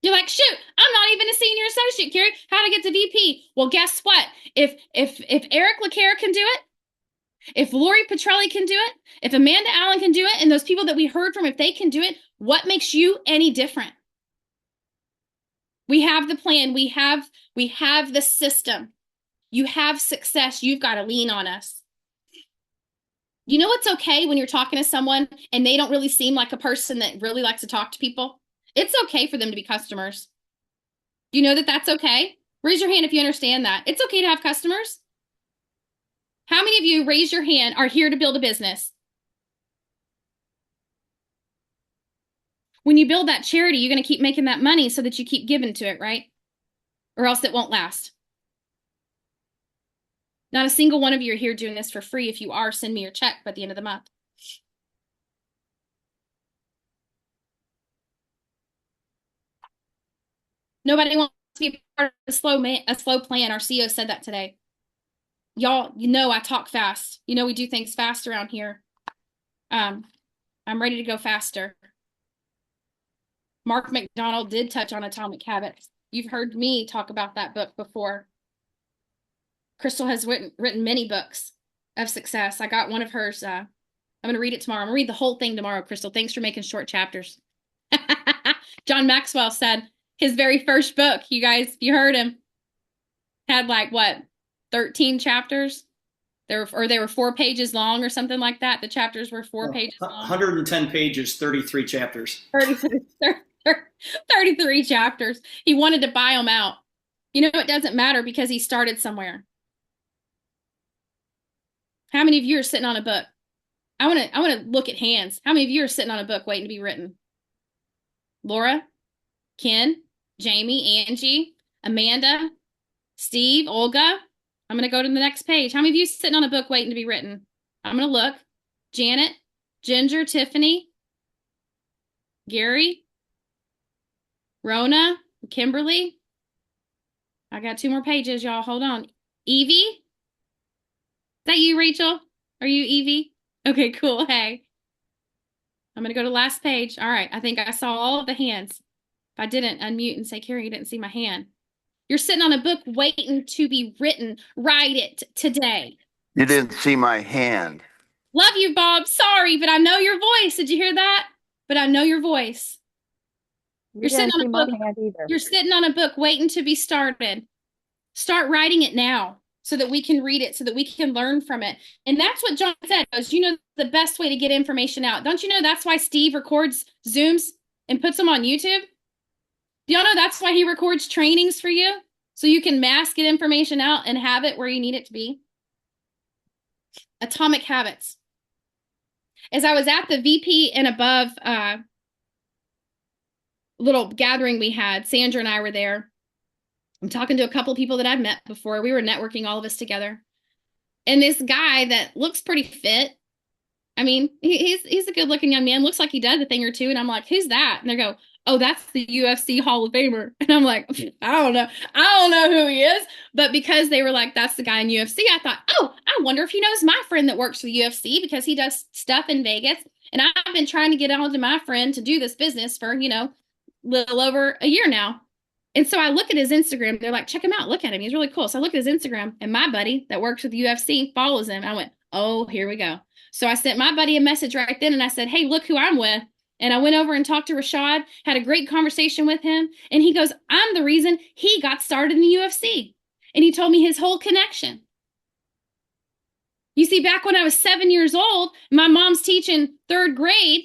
Speaker 1: You're like, shoot, I'm not even a senior associate, Kari. How to get to VP? Well, guess what? If Eric LeCaire can do it, if Lori Petrelli can do it, if Amanda Allen can do it, and those people that we heard from, if they can do it, what makes you any different? We have the plan. We have the system. You have success. You've got to lean on us. You know it's okay when you're talking to someone and they don't really seem like a person that really likes to talk to people? It's okay for them to be customers. Do you know that that's okay? Raise your hand if you understand that. It's okay to have customers. How many of you, raise your hand, are here to build a business? When you build that charity, you're going to keep making that money so that you keep giving to it, right? Or else it won't last. Not a single one of you are here doing this for free. If you are, send me your check by the end of the month. Nobody wants to be part of a slow plan. Our CEO said that today. Y'all, you know I talk fast. You know we do things fast around here. I'm ready to go faster. Mark McDonald did touch on Atomic Habits. You've heard me talk about that book before. Crystal has written many books of success. I got one of hers. I'm going to read it tomorrow. I'm going to read the whole thing tomorrow, Crystal. Thanks for making short chapters. John Maxwell said his very first book, you guys, if you heard him, had like, what, 13 chapters? They were 4 pages long or something like that. The chapters were 4 pages long.
Speaker 10: 110 pages, 33 chapters.
Speaker 1: 33 chapters. He wanted to buy them out. You know, it doesn't matter because he started somewhere. How many of you are sitting on a book? I want to look at hands. How many of you are sitting on a book waiting to be written? Laura, Ken, Jamie, Angie, Amanda, Steve, Olga. I'm going to go to the next page. How many of you sitting on a book waiting to be written? I'm going to look. Janet, Ginger, Tiffany, Gary, Rona, Kimberly. I got 2 more pages, y'all. Hold on. Evie? Is that you, Rachel? Are you Evie? Okay, cool. Hey. I'm going to go to the last page. All right. I think I saw all of the hands. If I didn't, unmute and say, Kari, you didn't see my hand. You're sitting on a book waiting to be written. Write it today.
Speaker 5: You didn't see my hand.
Speaker 1: Love you, Bob. Sorry, but I know your voice. Did you hear that? But I know your voice. You're sitting on a book. You're sitting on a book waiting to be started. Start writing it now so that we can read it, so that we can learn from it. And that's what John said. Goes, you know, the best way to get information out. Don't you know that's why Steve records Zooms and puts them on YouTube? Do y'all know that's why he records trainings for you? So you can mass get information out and have it where you need it to be. Atomic Habits. As I was at the VP and above little gathering we had, Sandra and I were there. I'm talking to a couple of people that I've met before. We were networking, all of us together. And this guy that looks pretty fit. I mean, he's a good looking young man. Looks like he does a thing or two. And I'm like, who's that? And they go, oh, that's the UFC Hall of Famer. And I'm like, I don't know. I don't know who he is. But because they were like, that's the guy in UFC, I thought, oh, I wonder if he knows my friend that works for the UFC because he does stuff in Vegas. And I've been trying to get on to my friend to do this business for, you know, a little over a year now. And so I look at his Instagram. They're like, check him out. Look at him. He's really cool. So I look at his Instagram and my buddy that works with the UFC follows him. I went, oh, here we go. So I sent my buddy a message right then and I said, hey, look who I'm with. And I went over and talked to Rashad, had a great conversation with him. And he goes, I'm the reason he got started in the UFC. And he told me his whole connection. You see, back when I was 7 years old, my mom's teaching 3rd grade.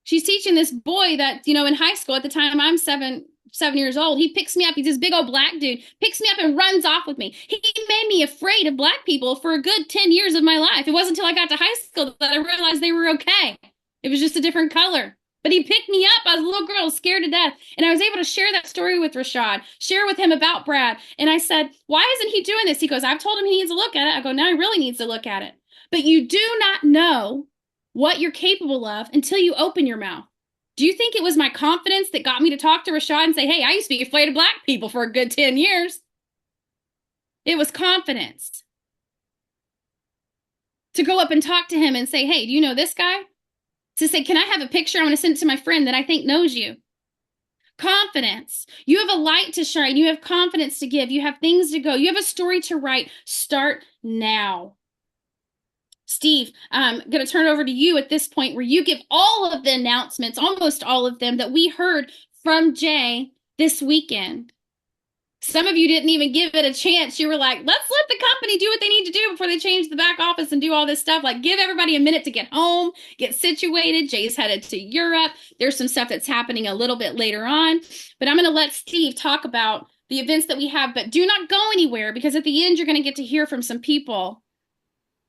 Speaker 1: She's teaching this boy that, you know, in high school at the time, I'm seven years old. He picks me up. He's this big old black dude, picks me up and runs off with me. He made me afraid of black people for a good 10 years of my life. It wasn't until I got to high school that I realized they were okay. It was just a different color. But he picked me up. I was a little girl, scared to death. And I was able to share that story with Rashad, share with him about Brad. And I said, why isn't he doing this? He goes, I've told him he needs to look at it. I go, now he really needs to look at it. But you do not know what you're capable of until you open your mouth. Do you think it was my confidence that got me to talk to Rashad and say, hey, I used to be afraid of black people for a good 10 years? It was confidence. To go up and talk to him and say, hey, do you know this guy? To say, can I have a picture? I want to send it to my friend that I think knows you. Confidence. You have a light to shine. You have confidence to give. You have things to go. You have a story to write. Start now. Steve, I'm going to turn over to you at this point where you give all of the announcements, almost all of them that we heard from Jay this weekend. Some of you didn't even give it a chance. You were like, let's let the company do what they need to do before they change the back office and do all this stuff. Like, give everybody a minute to get home, get situated. Jay's headed to Europe. There's some stuff that's happening a little bit later on. But I'm going to let Steve talk about the events that we have. But do not go anywhere, because at the end, you're going to get to hear from some people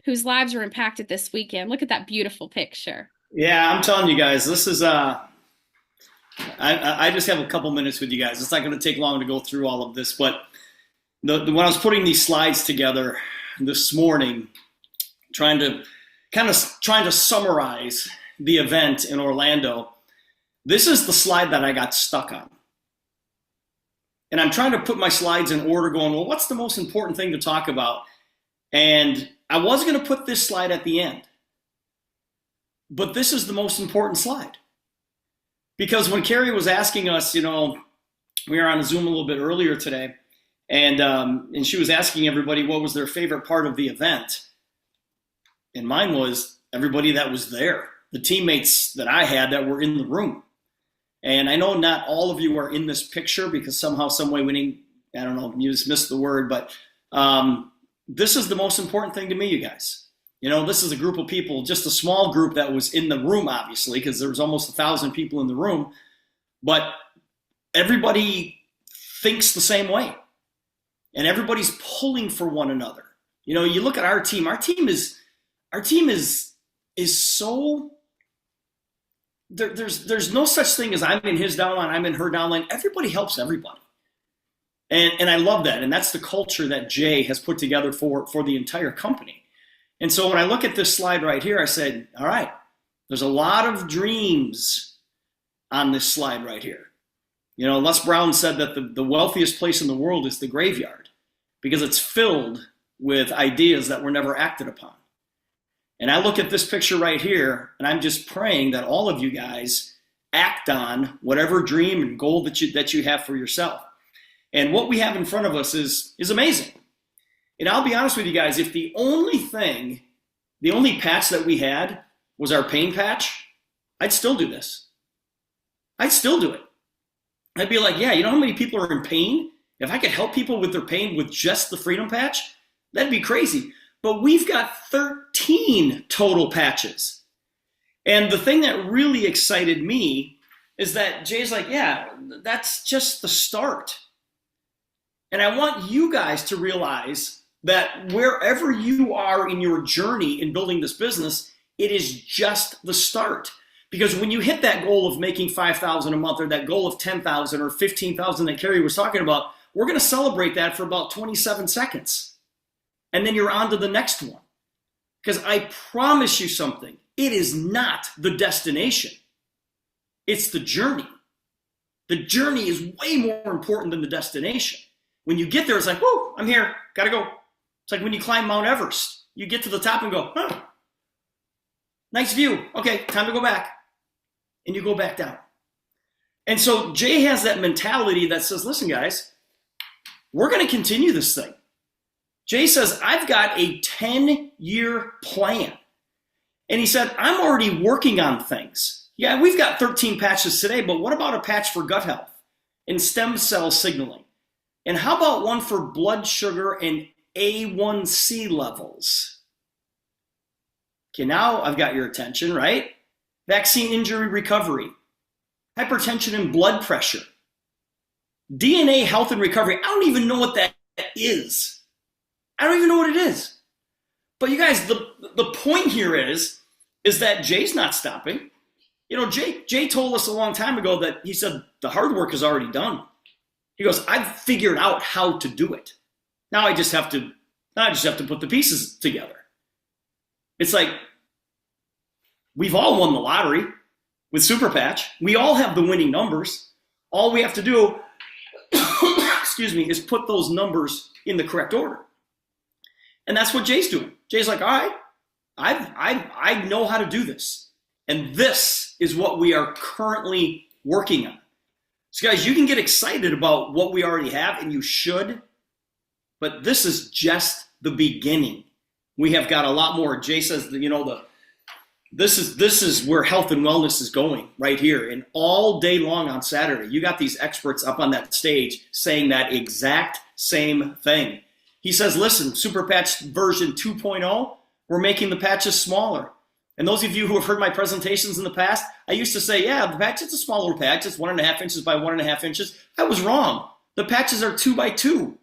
Speaker 1: whose lives are impacted this weekend. Look at that beautiful picture.
Speaker 10: Yeah, I'm telling you guys, this is I just have a couple minutes with you guys. It's not going to take long to go through all of this, but when I was putting these slides together this morning, trying to summarize the event in Orlando, this is the slide that I got stuck on. And I'm trying to put my slides in order, going, well, what's the most important thing to talk about? And I was going to put this slide at the end, but this is the most important slide. Because when Kari was asking us, we were on a Zoom a little bit earlier today, and she was asking everybody what was their favorite part of the event. And mine was everybody that was there, the teammates that I had that were in the room. And I know not all of you are in this picture because somehow, some way, I don't know, you just missed the word, but this is the most important thing to me, you guys. This is a group of people, just a small group that was in the room, obviously, because there was almost 1,000 people in the room. But everybody thinks the same way. And everybody's pulling for one another. You look at our team. Our team is so, there's no such thing as I'm in his downline, I'm in her downline. Everybody helps everybody. And I love that. And that's the culture that Jay has put together for the entire company. And so when I look at this slide right here, I said, all right, there's a lot of dreams on this slide right here. Les Brown said that the wealthiest place in the world is the graveyard because it's filled with ideas that were never acted upon. And I look at this picture right here, and I'm just praying that all of you guys act on whatever dream and goal that you have for yourself. And what we have in front of us is amazing. And I'll be honest with you guys, if the only patch that we had was our pain patch, I'd still do this. I'd still do it. I'd be like, yeah, you know how many people are in pain? If I could help people with their pain with just the freedom patch, that'd be crazy. But we've got 13 total patches. And the thing that really excited me is that Jay's like, yeah, that's just the start. And I want you guys to realize that wherever you are in your journey in building this business, it is just the start. Because when you hit that goal of making $5,000 a month, or that goal of $10,000 or $15,000 that Kari was talking about, we're going to celebrate that for about 27 seconds. And then you're on to the next one. Because I promise you something, it is not the destination. It's the journey. The journey is way more important than the destination. When you get there, it's like, whoa, I'm here, gotta go. It's like when you climb Mount Everest. You get to the top and go, nice view. Okay, time to go back. And you go back down. And so Jay has that mentality that says, listen, guys, we're going to continue this thing. Jay says, I've got a 10-year plan. And he said, I'm already working on things. Yeah, we've got 13 patches today, but what about a patch for gut health and stem cell signaling? And how about one for blood sugar and A1C levels? Okay, now I've got your attention, right? Vaccine injury recovery, hypertension and blood pressure, DNA health and recovery. I don't even know what that is. I don't even know what it is. But you guys, the point here is that Jay's not stopping. Jay told us a long time ago that he said the hard work is already done. He goes, I've figured out how to do it. Now I just have to put the pieces together. It's like we've all won the lottery with Super Patch. We all have the winning numbers. All we have to do, is put those numbers in the correct order. And that's what Jay's doing. Jay's like, all right, I know how to do this. And this is what we are currently working on. So guys, you can get excited about what we already have, and you should, but this is just the beginning. We have got a lot more. Jay says, this is where health and wellness is going right here. And all day long on Saturday, you got these experts up on that stage saying that exact same thing. He says, listen, Super Patch version 2.0, we're making the patches smaller. And those of you who have heard my presentations in the past, I used to say, yeah, the patch is a smaller patch. It's 1.5 inches by 1.5 inches. I was wrong. The patches are 2 by 2.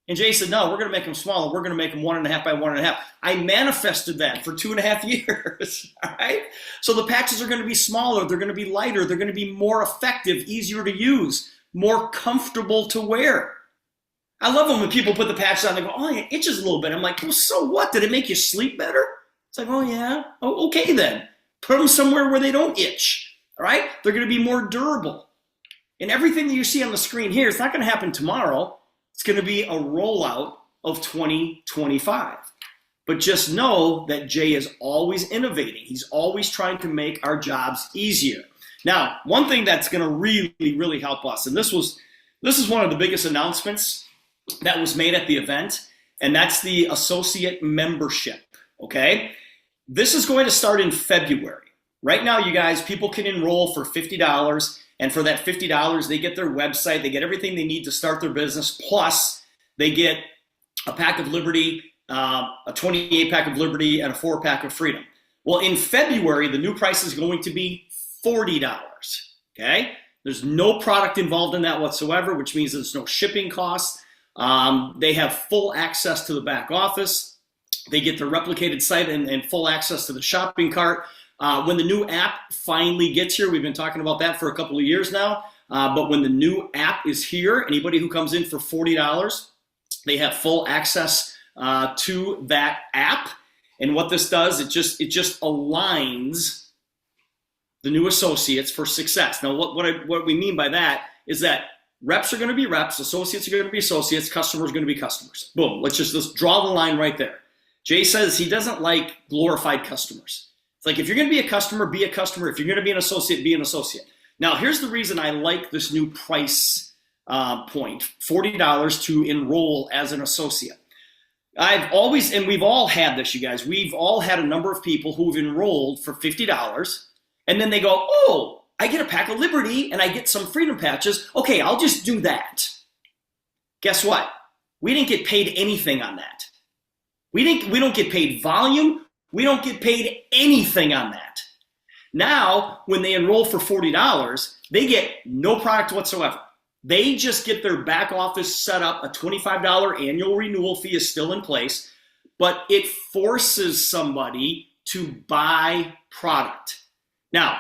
Speaker 10: And Jay said, no, we're going to make them smaller. We're going to make them 1.5 by 1.5. I manifested that for 2.5 years. All right. So the patches are going to be smaller. They're going to be lighter. They're going to be more effective, easier to use, more comfortable to wear. I love them when people put the patches on. They go, oh, it itches a little bit. I'm like, well, so what? Did it make you sleep better? It's like, oh, yeah. Oh, okay, then. Put them somewhere where they don't itch. All right. They're going to be more durable. And everything that you see on the screen here, it's not going to happen tomorrow. It's going to be a rollout of 2025. But just know that Jay is always innovating. He's always trying to make our jobs easier. Now, one thing that's going to really, really help us, and this is one of the biggest announcements that was made at the event, and that's the associate membership, okay? This is going to start in February. Right now, you guys, people can enroll for $50. And for that $50, they get their website, they get everything they need to start their business, plus they get a pack of Liberty, a 28 pack of Liberty, and a 4 pack of Freedom. Well, in February, the new price is going to be $40, okay? There's no product involved in that whatsoever, which means there's no shipping costs. They have full access to the back office. They get the replicated site and full access to the shopping cart. When the new app finally gets here, we've been talking about that for a couple of years now, but when the new app is here, anybody who comes in for $40, they have full access to that app. And what this does, it just aligns the new associates for success. Now, what we mean by that is that reps are going to be reps, associates are going to be associates, customers are going to be customers. Boom, let's draw the line right there. Jay says he doesn't like glorified customers. It's like, if you're going to be a customer, be a customer. If you're going to be an associate, be an associate. Now, here's the reason I like this new price point, $40 to enroll as an associate. I've always, and we've all had this, you guys, we've all had a number of people who've enrolled for $50, and then they go, oh, I get a pack of Liberty and I get some Freedom patches. Okay, I'll just do that. Guess what? We didn't get paid anything on that. We don't get paid volume. We don't get paid anything on that. Now, when they enroll for $40, they get no product whatsoever. They just get their back office set up. A $25 annual renewal fee is still in place, but it forces somebody to buy product. Now,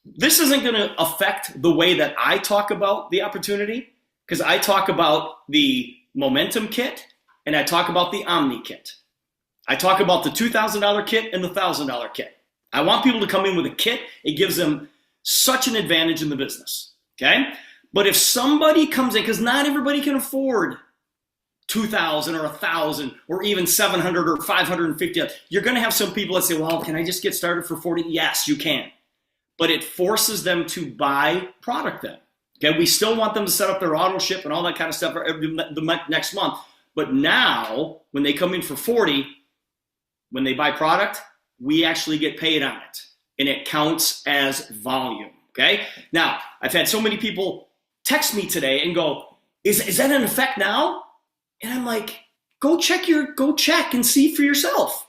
Speaker 10: this isn't going to affect the way that I talk about the opportunity, because I talk about the Momentum kit and I talk about the Omni kit. I talk about the $2,000 kit and the $1,000 kit. I want people to come in with a kit. It gives them such an advantage in the business, okay? But if somebody comes in, because not everybody can afford $2,000 or $1,000 or even $700 or $550, you're going to have some people that say, well, can I just get started for $40? Yes, you can. But it forces them to buy product then. Okay, we still want them to set up their auto ship and all that kind of stuff the next month. But now, when they come in for $40, when they buy product, we actually get paid on it. And it counts as volume, okay? Now, I've had so many people text me today and go, is that in effect now? And I'm like, go check and see for yourself.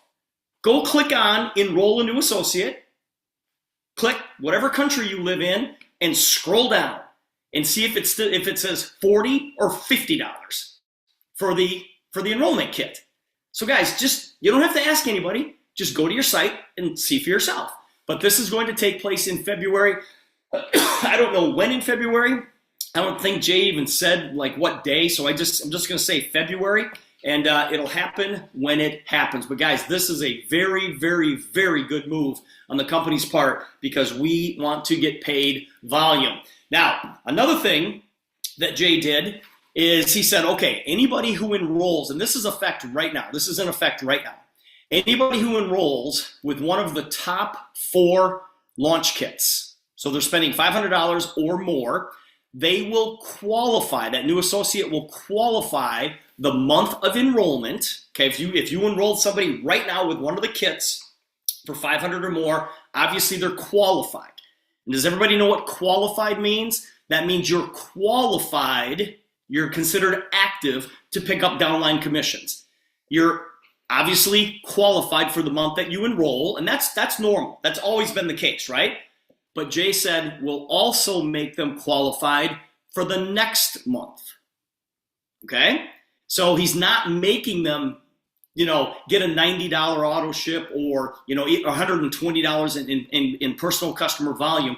Speaker 10: Go click on Enroll a New Associate, click whatever country you live in, and scroll down and see if it says $40 or $50 for the enrollment kit. So guys, you don't have to ask anybody. Just go to your site and see for yourself. But this is going to take place in February. I don't know when in February. I don't think Jay even said like what day. So I'm just going to say February, and it'll happen when it happens. But guys, this is a very, very, very good move on the company's part because we want to get paid volume. Now, another thing that Jay did is he said, okay, anybody who enrolls, and this is in effect right now, anybody who enrolls with one of the top 4 launch kits, so they're spending $500 or more, they will qualify, that new associate will qualify the month of enrollment. Okay, if you enrolled somebody right now with one of the kits for 500 or more. Obviously, they're qualified. And does everybody know what qualified means? That means you're qualified, you're considered active to pick up downline commissions. You're obviously qualified for the month that you enroll, and that's normal. That's always been the case, right? But Jay said we'll also make them qualified for the next month. Okay? So he's not making them, get a $90 auto ship or, $120 in personal customer volume.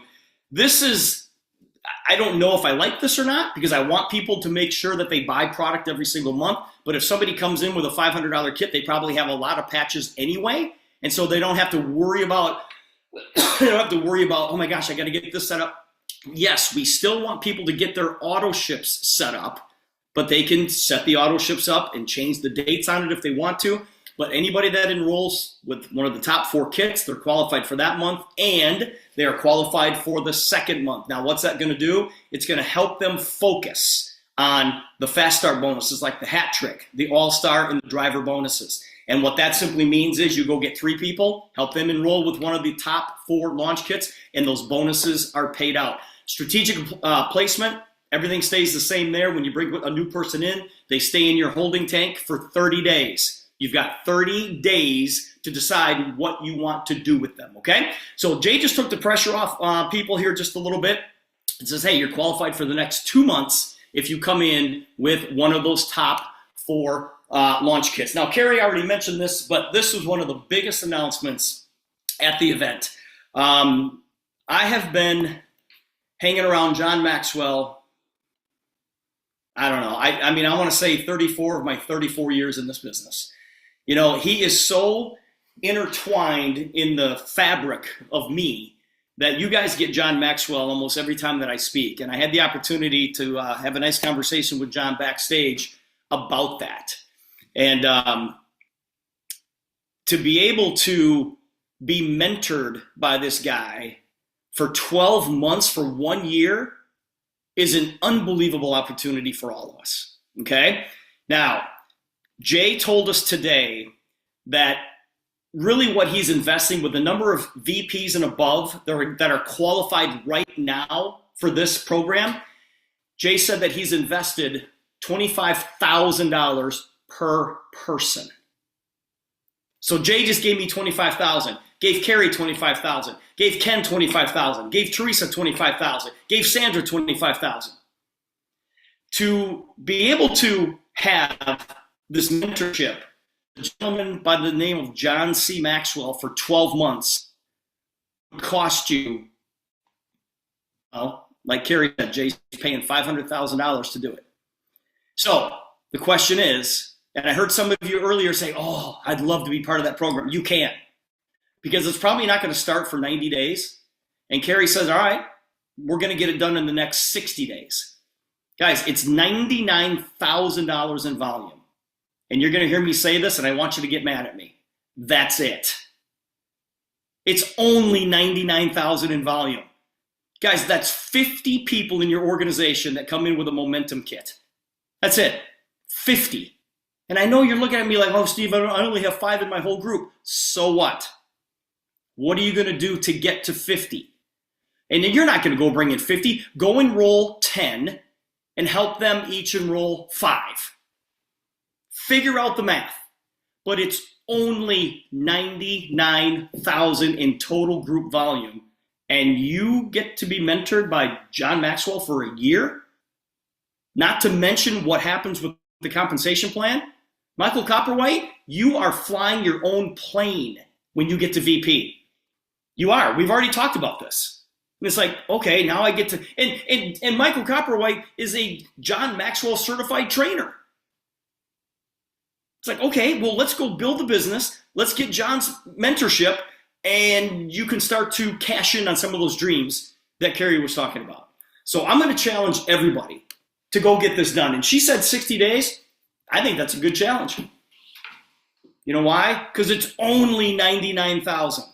Speaker 10: This is, I don't know if I like this or not, because I want people to make sure that they buy product every single month. But if somebody comes in with a $500 kit, they probably have a lot of patches anyway. And so they don't have to worry about, oh my gosh, I got to get this set up. Yes, we still want people to get their auto ships set up, but they can set the auto ships up and change the dates on it if they want to. But anybody that enrolls with one of the top 4 kits, they're qualified for that month, and they are qualified for the second month. Now, what's that going to do? It's going to help them focus on the fast start bonuses like the hat trick, the all-star, and the driver bonuses. And what that simply means is you go get 3 people, help them enroll with one of the top 4 launch kits, and those bonuses are paid out. Strategic placement, everything stays the same there. When you bring a new person in, they stay in your holding tank for 30 days. You've got 30 days to decide what you want to do with them, okay? So Jay just took the pressure off people here just a little bit. It says, hey, you're qualified for the next 2 months if you come in with one of those top 4 launch kits. Now, Kari already mentioned this, but this was one of the biggest announcements at the event. I have been hanging around John Maxwell, I don't know. I want to say 34 of my 34 years in this business. He is so intertwined in the fabric of me that you guys get John Maxwell almost every time that I speak. And I had the opportunity to have a nice conversation with John backstage about that. And to be able to be mentored by this guy for 12 months, for 1 year, is an unbelievable opportunity for all of us, okay? Now, Jay told us today that really what he's investing with the number of VPs and above that are qualified right now for this program, Jay said that he's invested $25,000 per person. So Jay just gave me $25,000, gave Kari $25,000, gave Ken $25,000, gave Teresa $25,000, gave Sandra $25,000. To be able to have this mentorship, a gentleman by the name of John C. Maxwell for 12 months would cost you, well, like Kari said, Jay's paying $500,000 to do it. So the question is, and I heard some of you earlier say, oh, I'd love to be part of that program. You can't, because it's probably not going to start for 90 days. And Kari says, all right, we're going to get it done in the next 60 days. Guys, it's $99,000 in volume. And you're going to hear me say this, and I want you to get mad at me. That's it. It's only $99,000 in volume. Guys, that's 50 people in your organization that come in with a momentum kit. That's it. 50. And I know you're looking at me like, oh, Steve, I only have 5 in my whole group. So what? What are you going to do to get to 50? And you're not going to go bring in 50. Go enroll 10 and help them each enroll 5. Figure out the math. But it's only 99,000 in total group volume. And you get to be mentored by John Maxwell for a year? Not to mention what happens with the compensation plan. Michael Copperwhite, you are flying your own plane when you get to VP. You are. We've already talked about this. And it's like, okay, now I get to, and Michael Copperwhite is a John Maxwell certified trainer. It's like, okay, well, let's go build the business. Let's get John's mentorship, and you can start to cash in on some of those dreams that Kari was talking about. So I'm going to challenge everybody to go get this done. And she said 60 days. I think that's a good challenge. You know why? Because it's only 99,000.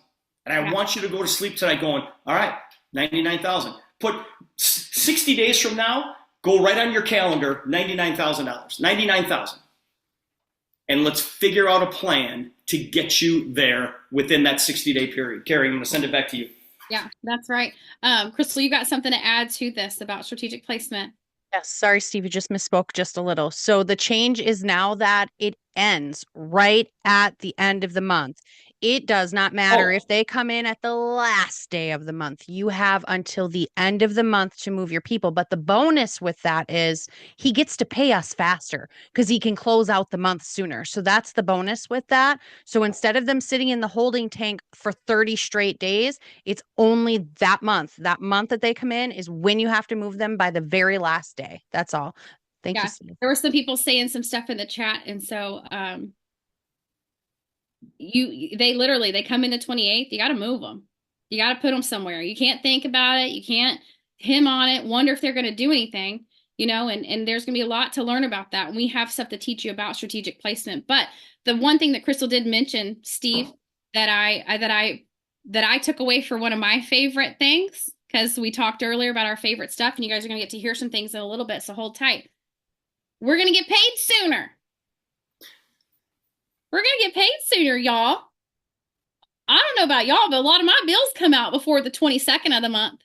Speaker 10: And I want you to go to sleep tonight going, all right, 99,000. Put 60 days from now, go right on your calendar, $99,000. 99,000. and let's figure out a plan to get you there within that 60-day period. Kari, I'm going to send it back to you.
Speaker 1: Yeah, that's right. Crystal, you got something to add to this about strategic placement?
Speaker 4: Yes, sorry, Steve, you just misspoke just a little. So the change is now that it ends right at the end of the month. It does not matter if they come in at the last day of the month. You have until the end of the month to move your people. But the bonus with that is he gets to pay us faster because he can close out the month sooner. So that's the bonus with that. So instead of them sitting in the holding tank for 30 straight days, it's only that month. That month that they come in is when you have to move them by the very last day. That's all. Thank you, Steve.
Speaker 1: There were some people saying some stuff in the chat, and so they come in the 28th. You got to move them. You got to put them somewhere. You can't think about it. You can't him on it. Wonder if they're going to do anything. And there's going to be a lot to learn about that. And we have stuff to teach you about strategic placement. But the one thing that Crystal did mention, Steve, that I took away for one of my favorite things, because we talked earlier about our favorite stuff, and you guys are going to get to hear some things in a little bit. So hold tight. We're going to get paid sooner. We're going to get paid sooner, y'all. I don't know about y'all, but a lot of my bills come out before the 22nd of the month.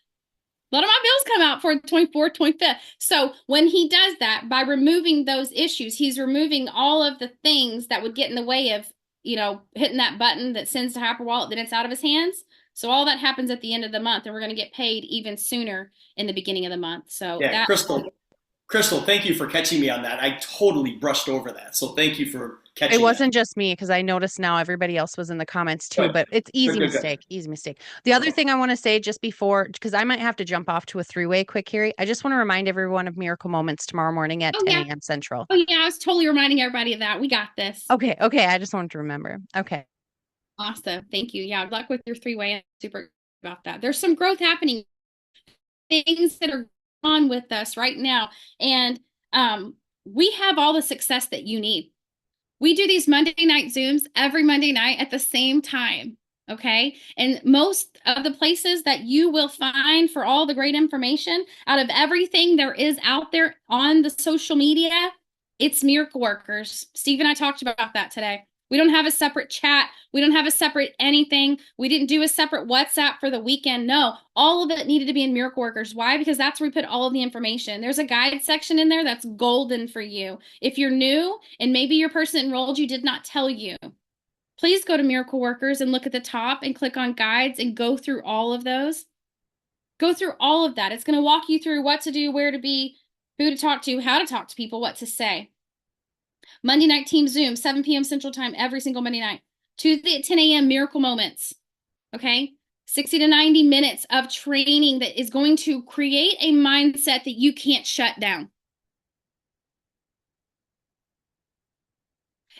Speaker 1: A lot of my bills come out for the 24th, 25th. So when he does that, by removing those issues, he's removing all of the things that would get in the way of, hitting that button that sends to Hyperwallet, then it's out of his hands. So all that happens at the end of the month, and we're going to get paid even sooner in the beginning of the month. So
Speaker 10: yeah, Crystal, thank you for catching me on that. I totally brushed over that. So thank you for catching
Speaker 4: It wasn't just me, because I noticed now everybody else was in the comments too, but it's easy mistake. The other thing I want to say just before, because I might have to jump off to a three-way quick here. I just want to remind everyone of Miracle Moments tomorrow morning at 10 a.m. Central.
Speaker 1: Oh yeah, I was totally reminding everybody of that. We got this.
Speaker 4: Okay. I just wanted to remember. Okay.
Speaker 1: Awesome. Thank you. Yeah, good luck with your three-way. I'm super about that. There's some growth happening. Things that are on with us right now. And we have all the success that you need. We do these Monday night Zooms every Monday night at the same time. Okay. And most of the places that you will find for all the great information out of everything there is out there on the social media, it's Miracle Workers. Steve and I talked about that today. We don't have a separate chat. We don't have a separate anything. We didn't do a separate WhatsApp for the weekend. No, all of it needed to be in Miracle Workers. Why? Because that's where we put all of the information. There's a guide section in there that's golden for you. If you're new and maybe your person that enrolled you did not tell you, please go to Miracle Workers and look at the top and click on guides and go through all of those. Go through all of that. It's going to walk you through what to do, where to be, who to talk to, how to talk to people, what to say. Monday night team Zoom, 7 p.m. Central Time every single Monday night. Tuesday at 10 a.m. Miracle Moments. Okay? 60 to 90 minutes of training that is going to create a mindset that you can't shut down.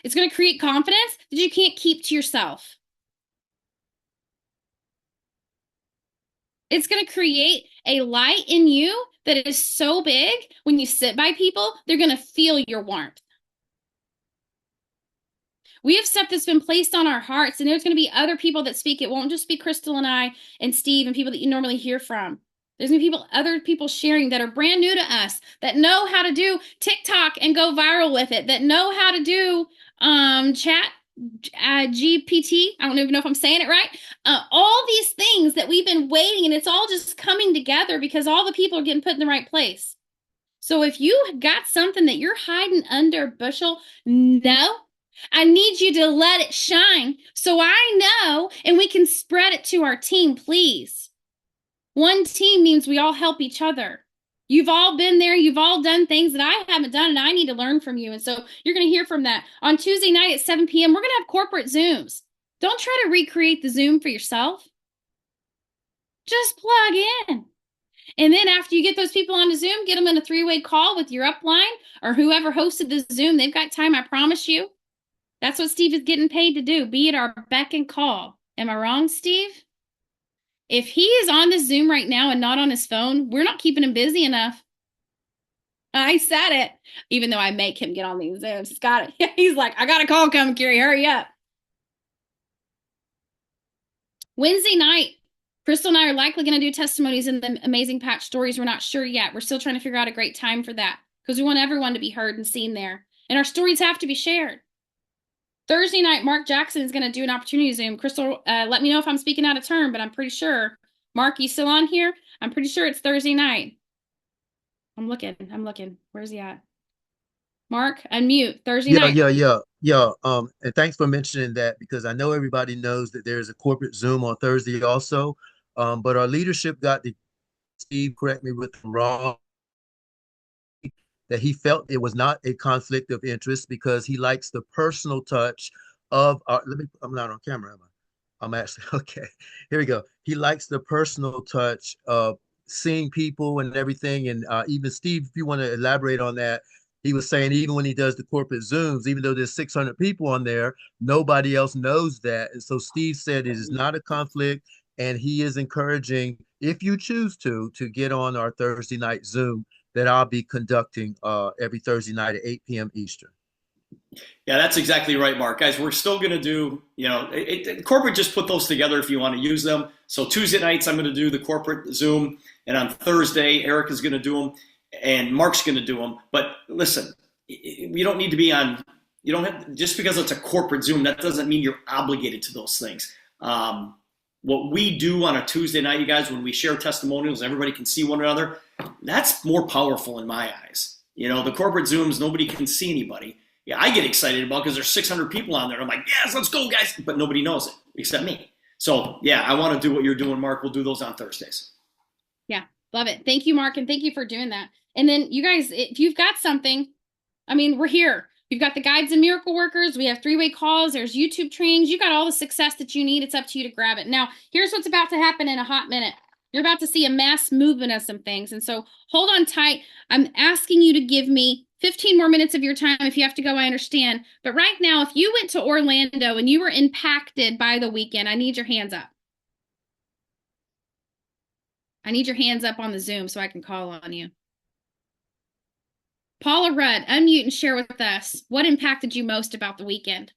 Speaker 1: It's going to create confidence that you can't keep to yourself. It's going to create a light in you that is so big when you sit by people, they're going to feel your warmth. We have stuff that's been placed on our hearts, and there's going to be other people that speak. It won't just be Crystal and I and Steve and people that you normally hear from. There's going to be other people sharing that are brand new to us, that know how to do TikTok and go viral with it, that know how to do chat GPT. I don't even know if I'm saying it right. All these things that we've been waiting, and it's all just coming together because all the people are getting put in the right place. So if you got something that you're hiding under a bushel, no. I need you to let it shine so I know and we can spread it to our team, please. One team means we all help each other. You've all been there. You've all done things that I haven't done, and I need to learn from you. And so you're going to hear from that. On Tuesday night at 7 p.m., we're going to have corporate Zooms. Don't try to recreate the Zoom for yourself. Just plug in. And then after you get those people on the Zoom, get them in a three-way call with your upline or whoever hosted the Zoom. They've got time, I promise you. That's what Steve is getting paid to do, be at our beck and call. Am I wrong, Steve? If he is on the Zoom right now and not on his phone, we're not keeping him busy enough. I said it, even though I make him get on these Zooms. He's got it. He's like, I got a call coming, Kari, hurry up. Wednesday night, Crystal and I are likely going to do testimonies in the Amazing Patch Stories. We're not sure yet. We're still trying to figure out a great time for that because we want everyone to be heard and seen there. And our stories have to be shared. Thursday night, Mark Jackson is going to do an opportunity Zoom. Crystal, let me know if I'm speaking out of turn, but I'm pretty sure. Mark, you still on here? I'm pretty sure it's Thursday night. I'm looking. Where's he at? Mark, unmute. Thursday night.
Speaker 11: Yeah. And thanks for mentioning that, because I know everybody knows that there's a corporate Zoom on Thursday also. But our leadership got the Steve, correct me if I'm wrong, that he felt it was not a conflict of interest because he likes the personal touch of our, I'm not on camera, am I? I'm actually, okay, here we go. He likes the personal touch of seeing people and everything. And even Steve, if you want to elaborate on that, he was saying even when he does the corporate Zooms, even though there's 600 people on there, nobody else knows that. And so Steve said it is not a conflict, and he is encouraging, if you choose to get on our Thursday night Zoom that I'll be conducting every Thursday night at 8 p.m. Eastern.
Speaker 10: Yeah, that's exactly right, Mark. Guys, we're still going to do, corporate just put those together if you want to use them. So Tuesday nights, I'm going to do the corporate Zoom. And on Thursday, Eric is going to do them and Mark's going to do them. But listen, you don't need to be on, you don't have, just because it's a corporate Zoom, that doesn't mean you're obligated to those things. What we do on a Tuesday night, you guys, when we share testimonials, everybody can see one another. That's more powerful in my eyes. The corporate Zooms, nobody can see anybody. Yeah, I get excited about because there's 600 people on there. I'm like, yes, let's go, guys. But nobody knows it except me. So, yeah, I want to do what you're doing, Mark. We'll do those on Thursdays.
Speaker 1: Yeah, love it. Thank you, Mark, and thank you for doing that. And then you guys, if you've got something, we're here. You've got the guides and miracle workers. We have 3-way calls. There's YouTube trainings. You got all the success that you need. It's up to you to grab it. Now, here's what's about to happen in a hot minute. You're about to see a mass movement of some things. And so hold on tight. I'm asking you to give me 15 more minutes of your time. If you have to go, I understand. But right now, if you went to Orlando and you were impacted by the weekend, I need your hands up. I need your hands up on the Zoom so I can call on you. Paula Rudd, unmute and share with us what impacted you most about the weekend.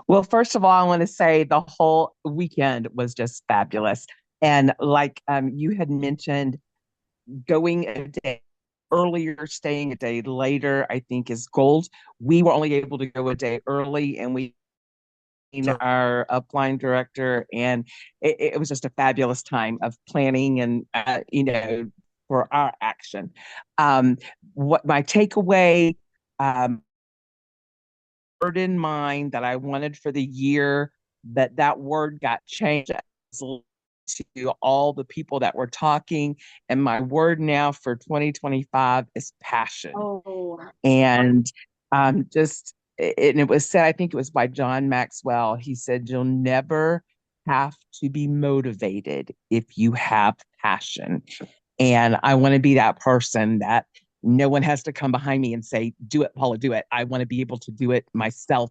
Speaker 12: Well, first of all, I want to say the whole weekend was just fabulous. And like you had mentioned, going a day earlier, staying a day later, I think is gold. We were only able to go a day early, and we our upline director, and it was just a fabulous time of planning and for our action. What my takeaway word in mind that I wanted for the year, that word got changed to all the people that were talking, and my word now for 2025 is passion. And and it was said, I think it was by John Maxwell. He said, you'll never have to be motivated if you have passion. And I want to be that person that no one has to come behind me and say, do it, Paula, do it. I want to be able to do it myself,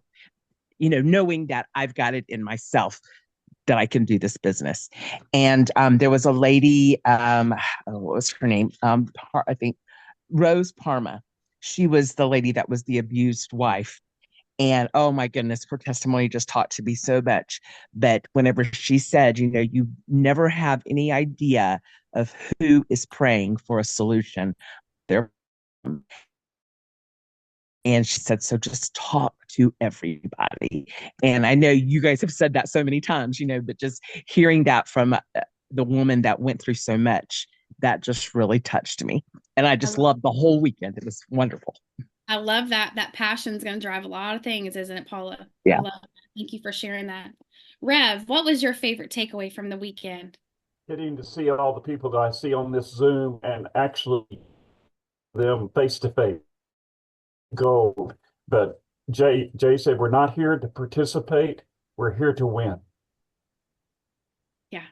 Speaker 12: knowing that I've got it in myself that I can do this business. And there was a lady, what was her name? I think Rose Parma. She was the lady that was the abused wife. And oh my goodness, her testimony just taught to me so much. But whenever she said, you never have any idea of who is praying for a solution. And she said, so just talk to everybody. And I know you guys have said that so many times, but just hearing that from the woman that went through so much, that just really touched me. And I just loved the whole weekend. It was wonderful.
Speaker 1: I love that. That passion is going to drive a lot of things, isn't it, Paula?
Speaker 12: Yeah.
Speaker 1: I love it. Thank you for sharing that. Rev, what was your favorite takeaway from the weekend?
Speaker 13: Getting to see all the people that I see on this Zoom and actually them face to face. Gold. But Jay said, we're not here to participate. We're here to win.
Speaker 1: Yeah.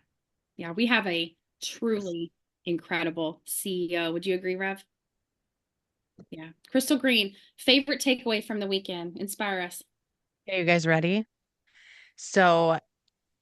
Speaker 1: Yeah. We have a truly incredible CEO. Would you agree, Rev? Yeah. Crystal Green, favorite takeaway from the weekend. Inspire us.
Speaker 4: Okay, you guys ready? So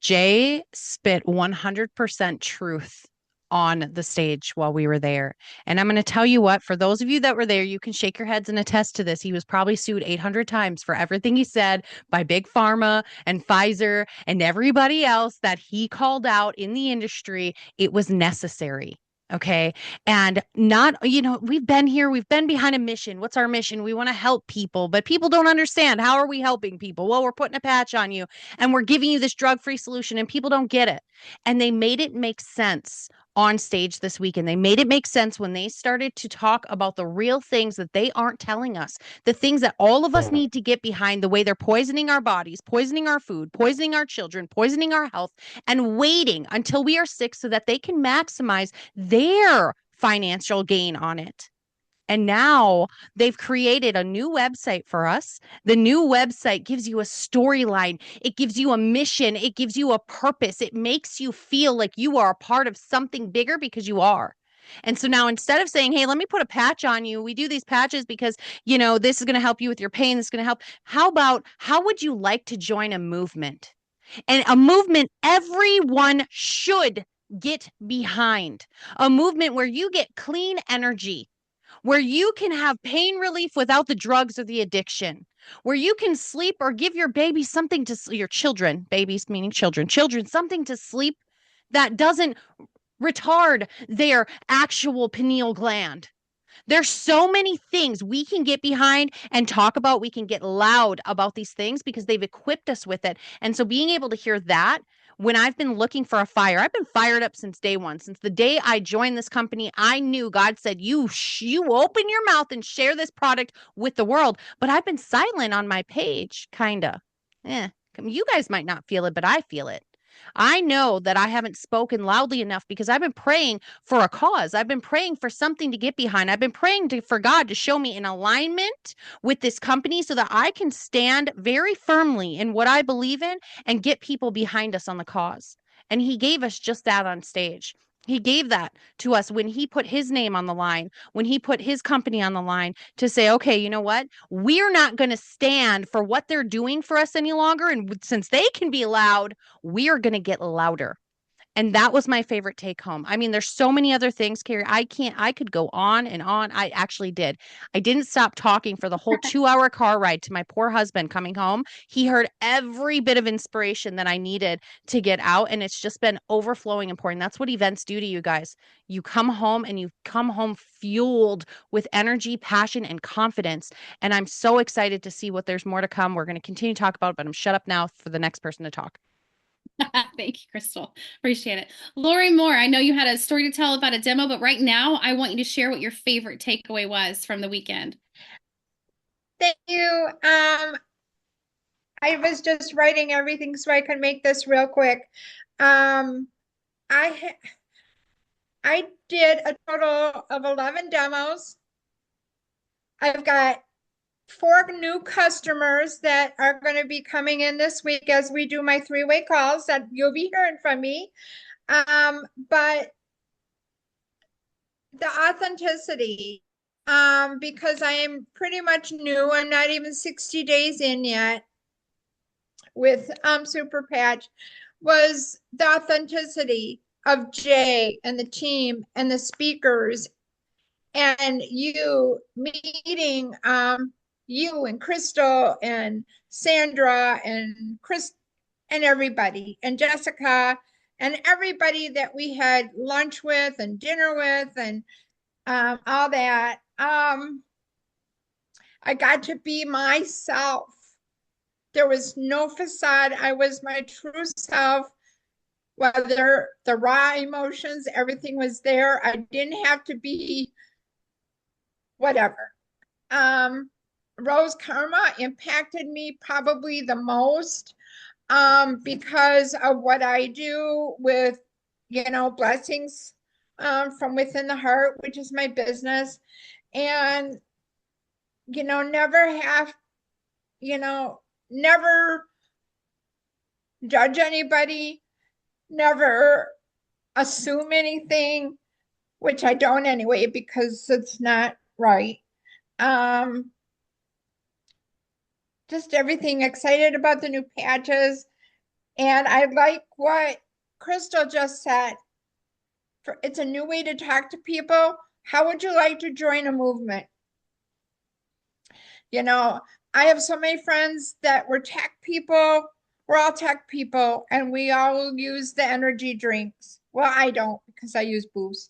Speaker 4: Jay spit 100% truth on the stage while we were there. And I'm going to tell you what, for those of you that were there, you can shake your heads and attest to this. He was probably sued 800 times for everything he said by Big Pharma and Pfizer and everybody else that he called out in the industry. It was necessary. Okay. And not, we've been here, we've been behind a mission. What's our mission? We want to help people, but people don't understand. How are we helping people? Well, we're putting a patch on you and we're giving you this drug-free solution, and people don't get it. And they made it make sense on stage this week. And they made it make sense when they started to talk about the real things that they aren't telling us, the things that all of us need to get behind, the way they're poisoning our bodies, poisoning our food, poisoning our children, poisoning our health, and waiting until we are sick so that they can maximize their financial gain on it. And now they've created a new website for us. The new website gives you a storyline. It gives you a mission. It gives you a purpose. It makes you feel like you are a part of something bigger, because you are. And so now, instead of saying, hey, let me put a patch on you, we do these patches because, this is going to help you with your pain. This is going to help. How would you like to join a movement? And a movement everyone should get behind. A movement where you get clean energy, where you can have pain relief without the drugs or the addiction, where you can sleep or give your baby something to your children, babies meaning children, something to sleep that doesn't retard their actual pineal gland. There's so many things we can get behind and talk about. We can get loud about these things because they've equipped us with it. And so being able to hear that, when I've been looking for a fire, I've been fired up since day one. Since the day I joined this company, I knew God said, you open your mouth and share this product with the world. But I've been silent on my page, kind of. You guys might not feel it, but I feel it. I know that I haven't spoken loudly enough because I've been praying for a cause. I've been praying for something to get behind. I've been praying for God to show me an alignment with this company so that I can stand very firmly in what I believe in and get people behind us on the cause. And he gave us just that on stage. He gave that to us when he put his name on the line, when he put his company on the line, to say, okay, you know what? We're not going to stand for what they're doing for us any longer. And since they can be loud, we are going to get louder. And that was my favorite take home. I mean, there's so many other things, Kari. I could go on and on. I actually did. I didn't stop talking for the whole 2-hour car ride to my poor husband coming home. He heard every bit of inspiration that I needed to get out. And it's just been overflowing important. That's what events do to you guys. You come home and you come home fueled with energy, passion, and confidence. And I'm so excited to see what there's more to come. We're going to continue to talk about it, but I'm shut up now for the next person to talk.
Speaker 1: Thank you, Crystal. Appreciate it. Lori Moore, I know you had a story to tell about a demo, but right now I want you to share what your favorite takeaway was from the weekend.
Speaker 14: Thank you. I was just writing everything so I could make this real quick. I did a total of 11 demos. I've got 4 new customers that are going to be coming in this week as we do my 3-way calls that you'll be hearing from me. But the authenticity, because I am pretty much new, I'm not even 60 days in yet with Super Patch, was the authenticity of Jay and the team and the speakers, and you meeting you and Crystal and Sandra and Chris and everybody and Jessica and everybody that we had lunch with and dinner with and all that. I got to be myself. There was no facade. I was my true self. Whether the raw emotions, everything was there. I didn't have to be whatever. Rose Karma impacted me probably the most because of what I do with, blessings from within the heart, which is my business. And, never judge anybody, never assume anything, which I don't anyway, because it's not right. Just everything, excited about the new patches. And I like what Crystal just said. It's a new way to talk to people. How would you like to join a movement? I have so many friends that were tech people. We're all tech people, and we all use the energy drinks. Well, I don't, because I use Boost.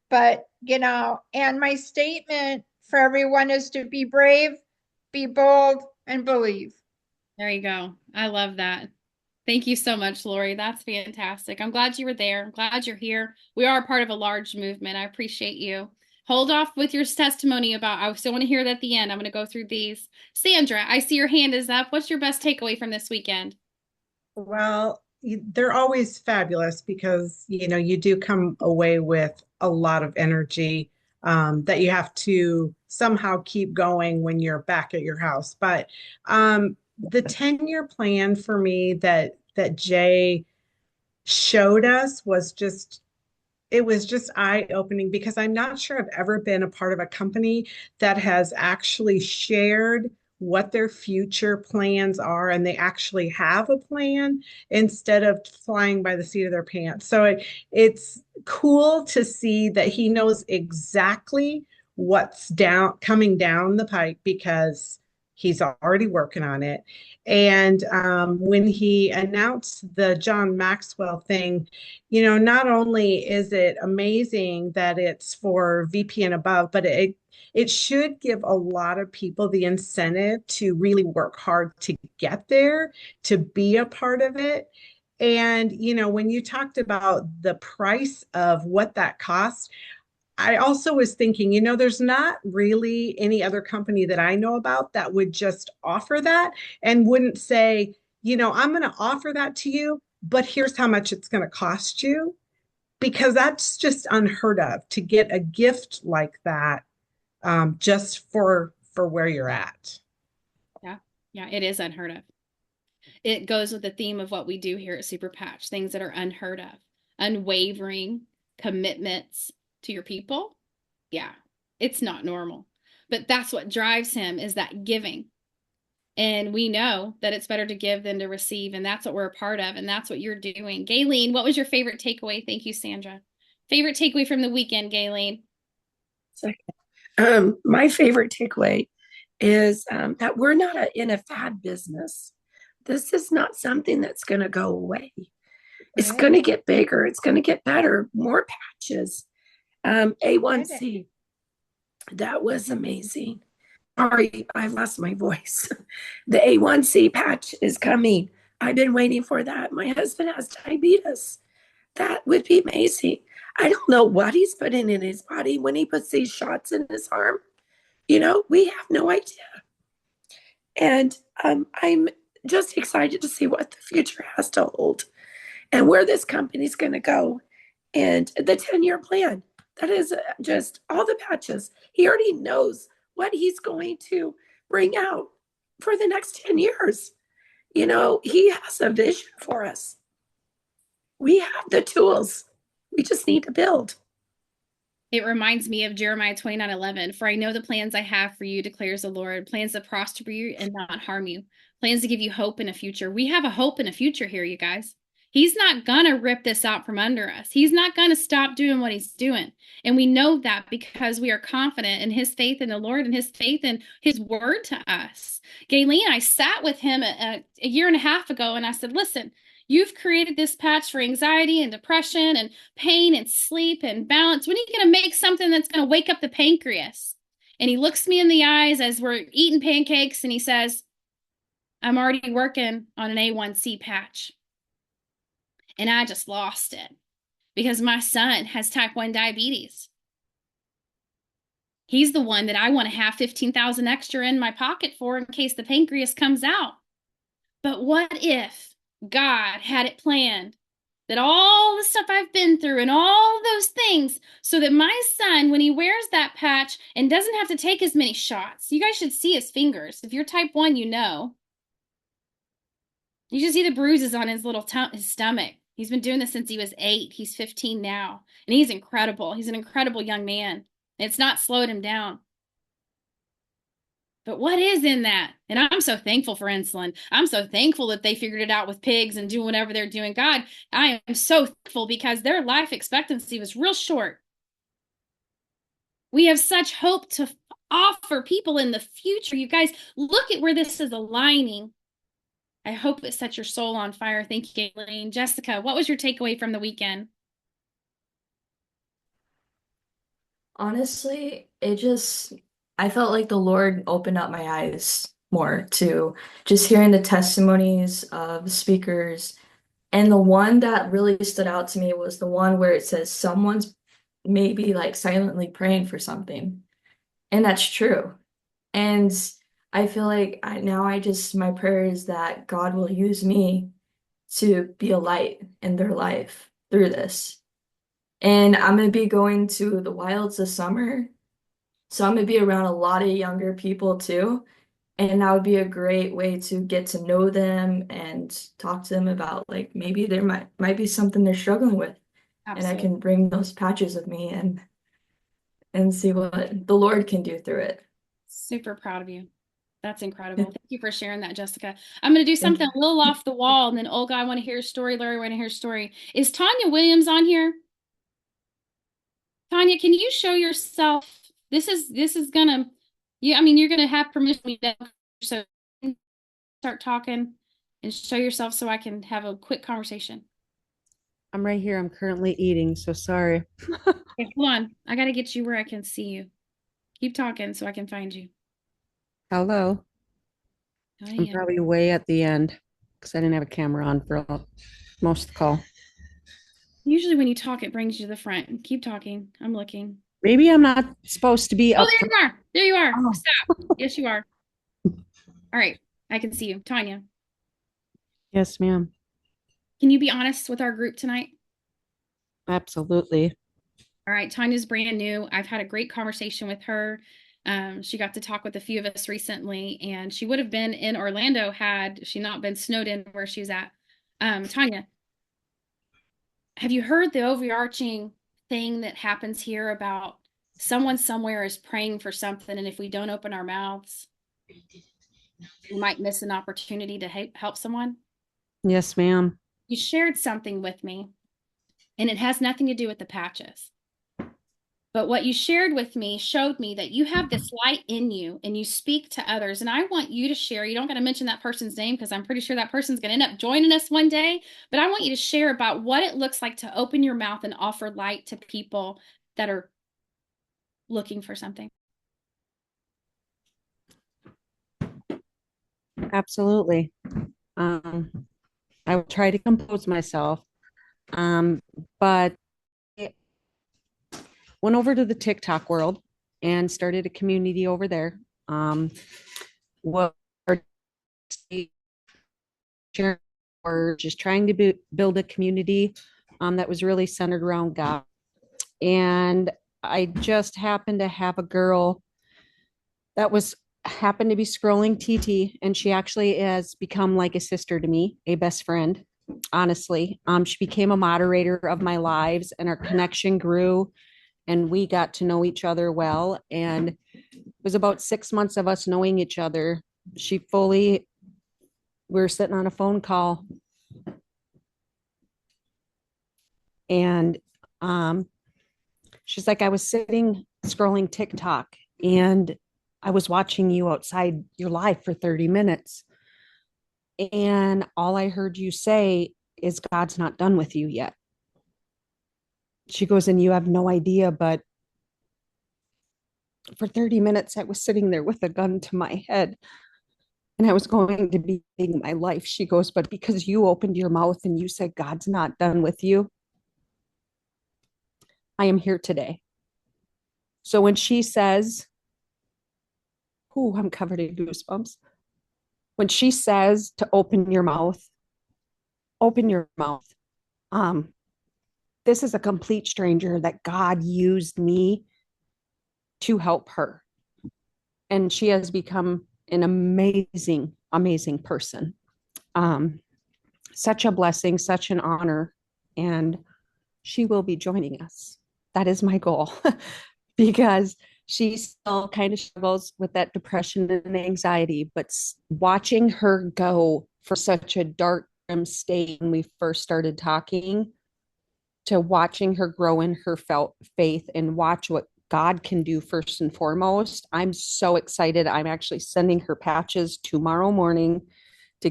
Speaker 14: But, and my statement for everyone is to be brave, be bold, and believe.
Speaker 1: There you go. I love that. Thank you so much, Lori. That's fantastic. I'm glad you were there. I'm glad you're here. We are part of a large movement. I appreciate you. Hold off with your testimony about, I still want to hear that at the end. I'm going to go through these. Sandra, I see your hand is up. What's your best takeaway from this weekend?
Speaker 15: Well, they're always fabulous because, you do come away with a lot of energy that you have to somehow keep going when you're back at your house. But the 10-year plan for me that Jay showed us was just it was just eye-opening because I'm not sure I've ever been a part of a company that has actually shared what their future plans are and they actually have a plan instead of flying by the seat of their pants. So it's cool to see that he knows exactly what's coming down the pike because he's already working on it. And when he announced the John Maxwell thing, not only is it amazing that it's for VP and above, but it should give a lot of people the incentive to really work hard to get there, to be a part of it. And, when you talked about the price of what that costs, I also was thinking, there's not really any other company that I know about that would just offer that and wouldn't say, I'm going to offer that to you, but here's how much it's going to cost you, because that's just unheard of to get a gift like that just for where you're at.
Speaker 1: Yeah. Yeah, it is unheard of. It goes with the theme of what we do here at Super Patch, things that are unheard of, unwavering commitments to your people. Yeah, it's not normal. But that's what drives him is that giving. And we know that it's better to give than to receive. And that's what we're a part of. And that's what you're doing. Gayleen, what was your favorite takeaway? Thank you, Sandra. Favorite takeaway from the weekend, Gayleen?
Speaker 16: My favorite takeaway is that we're not in a fad business. This is not something that's going to go away. It's going to get bigger. It's going to get better. More patches. A1C. That was amazing. Sorry, I've lost my voice. The A1C patch is coming. I've been waiting for that. My husband has diabetes. That would be amazing. I don't know what he's putting in his body when he puts these shots in his arm. We have no idea. And I'm just excited to see what the future has to hold and where this company's going to go. And the 10-year plan, that is just all the patches. He already knows what he's going to bring out for the next 10 years. He has a vision for us. We have the tools. We just need to build.
Speaker 1: It reminds me of Jeremiah 29:11. For I know the plans I have for you, declares the Lord, plans to prosper you and not harm you, plans to give you hope in a future. We have a hope in a future here, you guys. He's not going to rip this out from under us. He's not going to stop doing what he's doing. And we know that because we are confident in his faith in the Lord and his faith in his word to us. Gayleen, I sat with him a year and a half ago and I said, listen, you've created this patch for anxiety and depression and pain and sleep and balance. When are you going to make something that's going to wake up the pancreas? And he looks me in the eyes as we're eating pancakes and he says, I'm already working on an A1C patch. And I just lost it because my son has type 1 diabetes. He's the one that I want to have 15,000 extra in my pocket for in case the pancreas comes out. But what if God had it planned that all the stuff I've been through and all those things so that my son, when he wears that patch and doesn't have to take as many shots, you guys should see his fingers. If you're type 1, you know. You should see the bruises on his little his stomach. He's been doing this since he was 8. He's 15 now. And he's incredible. He's an incredible young man. It's not slowed him down. But what is in that? And I'm so thankful for insulin. I'm so thankful that they figured it out with pigs and doing whatever they're doing. God, I am so thankful because their life expectancy was real short. We have such hope to offer people in the future. You guys, look at where this is aligning. I hope it sets your soul on fire. Thank you, Gayleen. Jessica, what was your takeaway from the weekend?
Speaker 17: Honestly, I felt like the Lord opened up my eyes more to just hearing the testimonies of speakers. And the one that really stood out to me was the one where it says someone's maybe like silently praying for something. And that's true. And I feel like my prayer is that God will use me to be a light in their life through this. And I'm going to be going to the wilds this summer. So I'm going to be around a lot of younger people too. And that would be a great way to get to know them and talk to them about like maybe there might be something they're struggling with. And I
Speaker 1: Absolutely.
Speaker 17: can bring those patches with me and see what the Lord can do through it.
Speaker 1: Super proud of you. That's incredible. Thank you for sharing that, Jessica. I'm going to do something a little off the wall, and then Olga, I want to hear your story. Larry, I want to hear your story. Is Tanya Williams on here? Tanya, can you show yourself? This is gonna, I mean, you're gonna have permission to so start talking and show yourself so I can have a quick conversation.
Speaker 18: I'm right here. I'm currently eating, so sorry.
Speaker 1: Okay, hold on. I gotta get you where I can see you. Keep talking so I can find you.
Speaker 18: Hello.
Speaker 1: Oh,
Speaker 18: I'm
Speaker 1: yeah.
Speaker 18: probably way at the end because I didn't have a camera on for most of the call.
Speaker 1: Usually when you talk, it brings you to the front. Keep talking. I'm looking.
Speaker 18: Maybe I'm not supposed to be
Speaker 1: Oh,
Speaker 18: up
Speaker 1: there
Speaker 18: front.
Speaker 1: you are. There you are.
Speaker 18: Oh.
Speaker 1: Stop. Yes, you are. All right. I can see you. Tanya,
Speaker 18: Yes, ma'am.
Speaker 1: can you be honest with our group tonight?
Speaker 18: Absolutely.
Speaker 1: All right. Tanya's brand new. I've had a great conversation with her. She got to talk with a few of us recently, and she would have been in Orlando had she not been snowed in where she was at. Tanya, have you heard the overarching thing that happens here about someone somewhere is praying for something, and if we don't open our mouths, we might miss an opportunity to help someone?
Speaker 18: Yes, ma'am.
Speaker 1: You shared something with me, and it has nothing to do with the patches. But what you shared with me showed me that you have this light in you and you speak to others. And I want you to share. You don't got to mention that person's name because I'm pretty sure that person's going to end up joining us one day. But I want you to share about what it looks like to open your mouth and offer light to people that are looking for something.
Speaker 18: Absolutely. I will try to compose myself. But I went over to the TikTok world and started a community over there. What or just trying to build a community that was really centered around God. And I just happened to have a girl that happened to be scrolling TT, and she actually has become like a sister to me, a best friend. Honestly, she became a moderator of my lives, and our connection grew, and we got to know each other well. And it was about 6 months of us knowing each other. We were sitting on a phone call, and she's like, I was sitting scrolling TikTok, and I was watching you outside your live for 30 minutes. And all I heard you say is, God's not done with you yet. She goes, and you have no idea, but for 30 minutes, I was sitting there with a gun to my head and I was going to be taking my life. She goes, but because you opened your mouth and you said, God's not done with you, I am here today. So when she says, oh, I'm covered in goosebumps. When she says to open your mouth, open your mouth. This is a complete stranger that God used me to help her. And she has become an amazing, amazing person. Such a blessing, such an honor. And she will be joining us. That is my goal because she still kind of struggles with that depression and anxiety, but watching her go for such a dark state when we first started talking to watching her grow in her faith and watch what God can do first and foremost. I'm so excited. I'm actually sending her patches tomorrow morning to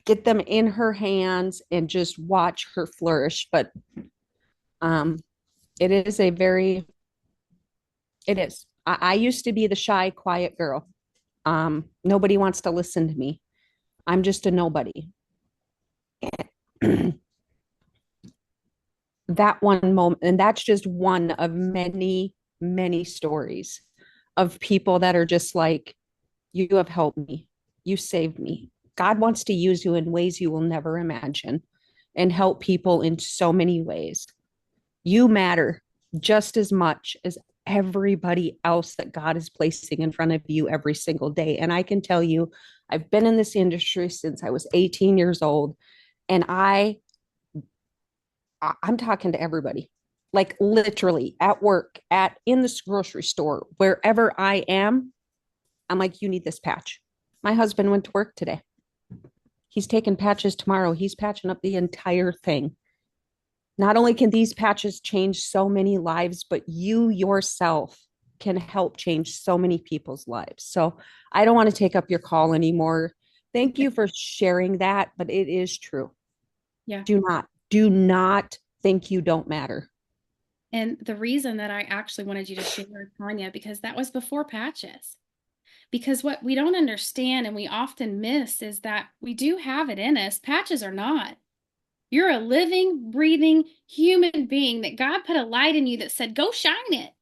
Speaker 18: get them in her hands and just watch her flourish. But it is a very It is. I used to be the shy, quiet girl. Nobody wants to listen to me. I'm just a nobody. That one moment, and that's just one of many, many stories of people that are just like, you have helped me. You saved me. God wants to use you in ways you will never imagine and help people in so many ways. You matter just as much as everybody else that God is placing in front of you every single day. And I can tell you, I've been in this industry since I was 18 years old, and I'm talking to everybody, like literally at work, in the grocery store, wherever I am. I'm like, you need this patch. My husband went to work today. He's taking patches tomorrow. He's patching up the entire thing. Not only can these patches change so many lives, but you yourself can help change so many people's lives. So I don't want to take up your call anymore. Thank you for sharing that, but it is true.
Speaker 1: Yeah.
Speaker 18: Do not think you don't matter.
Speaker 1: And the reason that I actually wanted you to share, Tanya, because that was before patches. Because what we don't understand and we often miss is that we do have it in us. Patches are not. You're a living, breathing human being that God put a light in you that said, go shine it.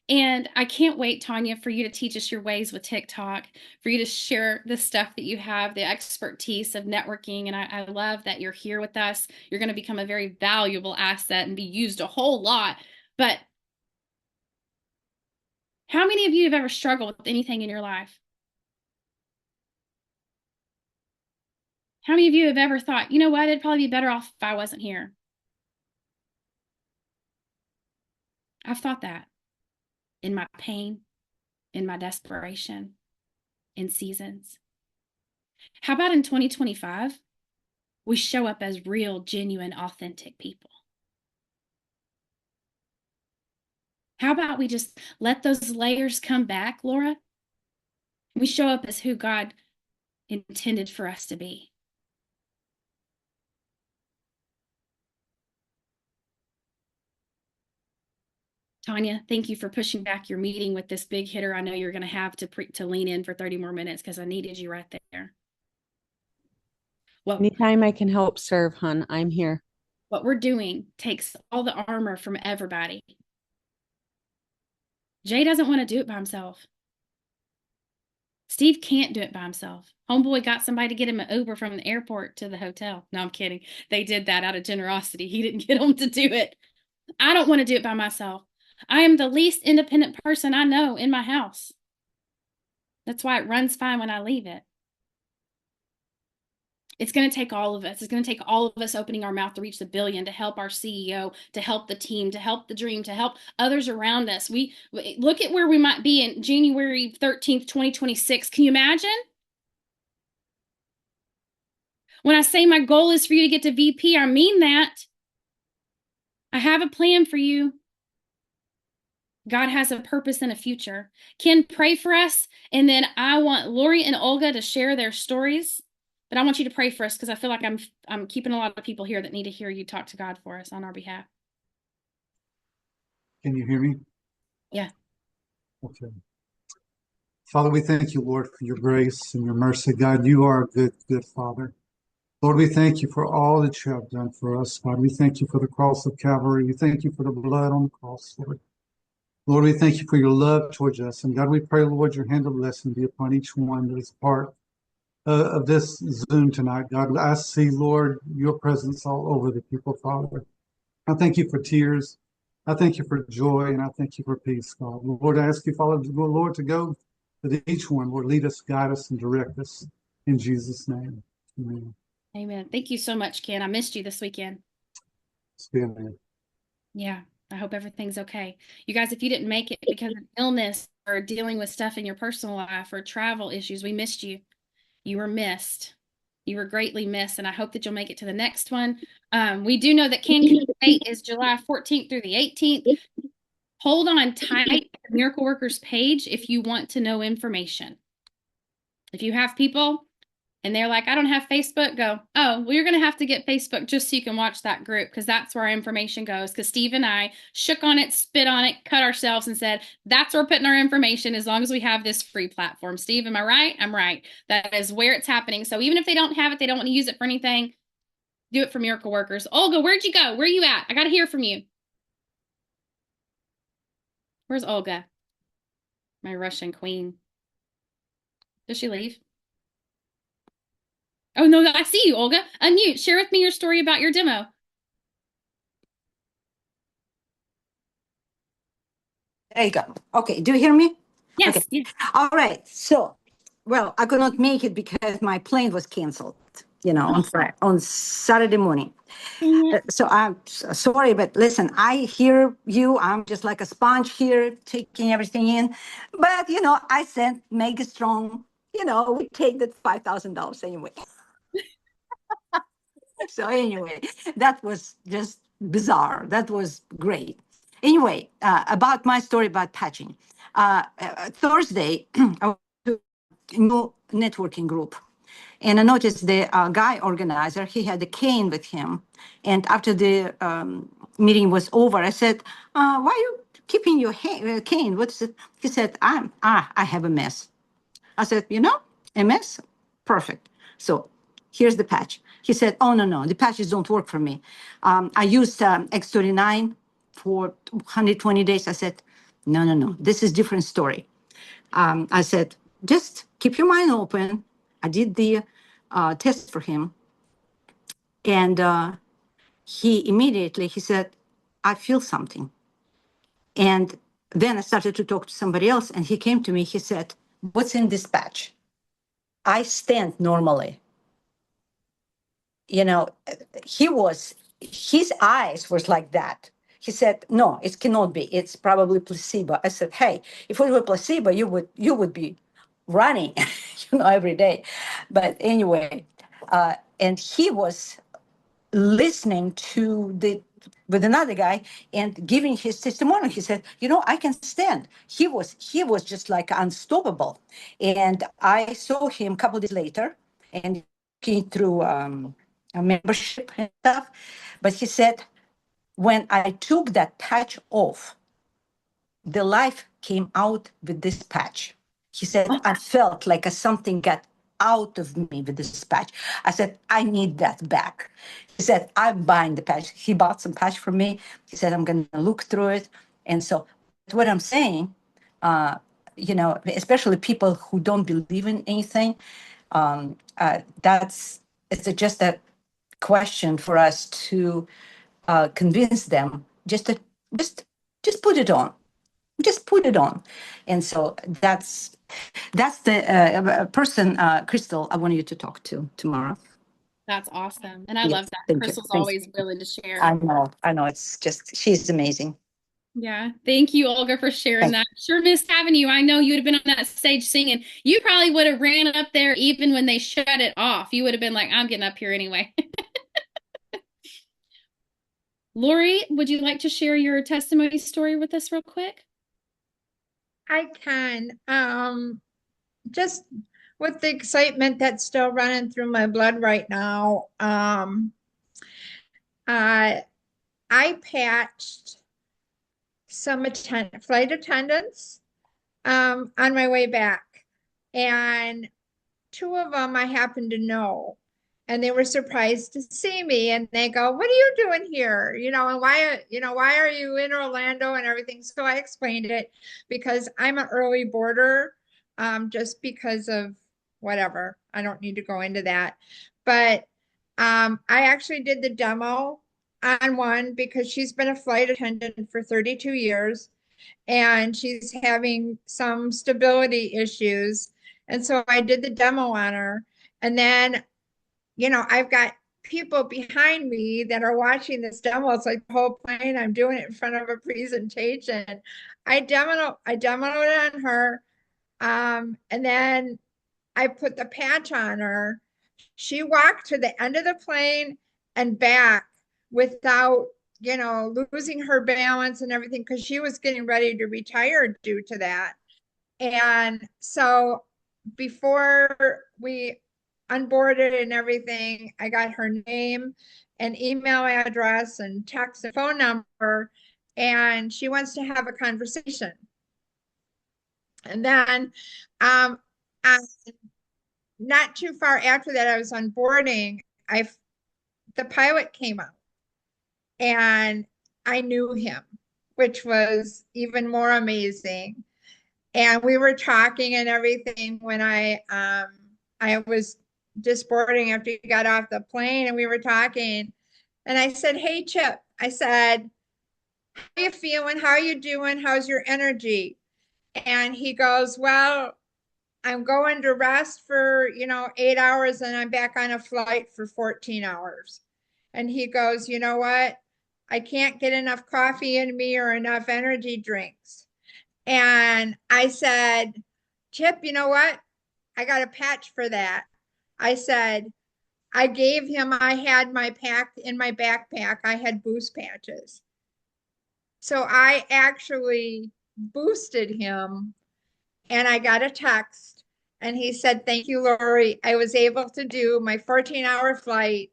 Speaker 1: And I can't wait, Tanya, for you to teach us your ways with TikTok, for you to share the stuff that you have, the expertise of networking. And I love that you're here with us. You're going to become a very valuable asset and be used a whole lot. But how many of you have ever struggled with anything in your life? How many of you have ever thought, you know what, it'd probably be better off if I wasn't here? I've thought that in my pain, in my desperation, in seasons. How about in 2025, we show up as real, genuine, authentic people? How about we just let those layers come back, Laura? We show up as who God intended for us to be. Tanya, thank you for pushing back your meeting with this big hitter. I know you're going to have to lean in for 30 more minutes because I needed you right there. Well,
Speaker 18: anytime I can help serve, hun, I'm here.
Speaker 1: What we're doing takes all the armor from everybody. Jay doesn't want to do it by himself. Steve can't do it by himself. Homeboy got somebody to get him an Uber from the airport to the hotel. No, I'm kidding. They did that out of generosity. He didn't get him to do it. I don't want to do it by myself. I am the least independent person I know in my house. That's why it runs fine when I leave it. It's going to take all of us. It's going to take all of us opening our mouth to reach the billion, to help our CEO, to help the team, to help the dream, to help others around us. We look at where we might be in January 13th, 2026. Can you imagine? When I say my goal is for you to get to VP, I mean that. I have a plan for you. God has a purpose and a future. Ken, pray for us. And then I want Lori and Olga to share their stories. But I want you to pray for us because I feel like I'm keeping a lot of people here that need to hear you talk to God for us on our behalf.
Speaker 19: Can you hear me?
Speaker 1: Yeah.
Speaker 19: Okay. Father, we thank you, Lord, for your grace and your mercy. God, you are a good, good Father. Lord, we thank you for all that you have done for us. God, we thank you for the cross of Calvary. We thank you for the blood on the cross, Lord. Lord, we thank you for your love towards us. And God, we pray, Lord, your hand of blessing be upon each one that is part of this Zoom tonight. God, I see, Lord, your presence all over the people, Father. I thank you for tears. I thank you for joy, and I thank you for peace, God. Lord, I ask you, Father, Lord, to go to each one. Lord, lead us, guide us, and direct us. In Jesus' name, amen.
Speaker 1: Amen. Thank you so much, Ken. I missed you this weekend. Yeah, I hope everything's okay. You guys, if you didn't make it because of illness or dealing with stuff in your personal life or travel issues, we missed you. You were missed. You were greatly missed, and I hope that you'll make it to the next one. We do know that Cancun State is July 14th through the 18th. Hold on tight to the Miracle Workers page if you want to know information. If you have people and they're like, I don't have Facebook, go, oh, well, you're going to have to get Facebook just so you can watch that group, because that's where our information goes. Because Steve and I shook on it, spit on it, cut ourselves, and said, that's where we're putting our information as long as we have this free platform. Steve, am I right? I'm right. That is where it's happening. So even if they don't have it, they don't want to use it for anything, do it for miracle workers. Olga, where'd you go? Where are you at? I got to hear from you. Where's Olga? My Russian queen. Did she leave? Oh, no, I see you, Olga. Unmute. Share with me your story about your demo.
Speaker 20: There you go. Okay, do you hear me?
Speaker 1: Yes.
Speaker 20: Okay.
Speaker 1: Yes.
Speaker 20: All right. So, well, I could not make it because my plane was canceled, on Friday, on Saturday morning. So I'm sorry, but listen, I hear you. I'm just like a sponge here, taking everything in. But, I sent Mega Strong, we take that $5,000 anyway. So anyway, that was just bizarre. That was great. Anyway, about my story about patching. Thursday, I went to a new networking group, and I noticed the guy organizer, he had a cane with him. And after the meeting was over, I said, why are you keeping your cane? What's it? He said, I have a mess. I said, a mess? Perfect. So here's the patch. He said, oh, no, the patches don't work for me. I used X39 for 120 days. I said, no, this is different story. I said, just keep your mind open. I did the test for him. And he said, I feel something. And then I started to talk to somebody else, and he came to me. He said, what's in this patch? I stand normally. His eyes was like that. He said, no, it cannot be. It's probably placebo. I said, hey, if it were placebo, you would be running, every day. But anyway, and he was listening with another guy and giving his testimony. He said, I can stand. He was just like unstoppable. And I saw him a couple of days later and looking through a membership and stuff. But he said, when I took that patch off, the life came out with this patch. He said, I felt like something got out of me with this patch. I said, I need that back. He said, I'm buying the patch. He bought some patch for me. He said, I'm going to look through it. And so what I'm saying, especially people who don't believe in anything, it's just a question for us to convince them just put it on. Just put it on. And so that's the person, Crystal, I want you to talk to tomorrow.
Speaker 1: That's awesome. And I
Speaker 20: Yes,
Speaker 1: love that.
Speaker 20: thank you.
Speaker 1: Crystal's
Speaker 20: Thanks.
Speaker 1: always willing to share.
Speaker 20: I know. It's just, she's amazing.
Speaker 1: Yeah. Thank you, Olga, for sharing
Speaker 20: Thanks.
Speaker 1: that. Sure missed having you. I know you would have been on that stage singing. You probably would have ran up there even when they shut it off. You would have been like, I'm getting up here anyway. Lori, would you like to share your testimony story with us real quick?
Speaker 14: I can. Just with the excitement that's still running through my blood right now, I patched some flight attendants on my way back, and two of them I happened to know, and they were surprised to see me, and they go, what are you doing here, and why are you in Orlando and everything? So I explained it because I'm an early boarder, just because of whatever. I don't need to go into that, but I actually did the demo on one because she's been a flight attendant for 32 years and she's having some stability issues. And so I did the demo on her. And then, I've got people behind me that are watching this demo. It's like the whole plane. I'm doing it in front of a presentation. I demoed it on her. And then I put the patch on her. She walked to the end of the plane and back without, losing her balance and everything because she was getting ready to retire due to that. And so before we onboarded and everything. I got her name and email address and text and phone number, and she wants to have a conversation. And then um, uh, not too far after that, I was onboarding, the pilot came out and I knew him, which was even more amazing. And we were talking and everything when I was just boarding after he got off the plane, and we were talking. And I said, "Hey Chip," I said, "how are you feeling? How are you doing? How's your energy?" And he goes, "Well, I'm going to rest for, 8 hours, and I'm back on a flight for 14 hours." And he goes, "You know what? I can't get enough coffee in me or enough energy drinks." And I said, "Chip, you know what? I got a patch for that." I said, I had my pack in my backpack, I had boost patches. So I actually boosted him, and I got a text, and he said, "Thank you, Lori. I was able to do my 14-hour flight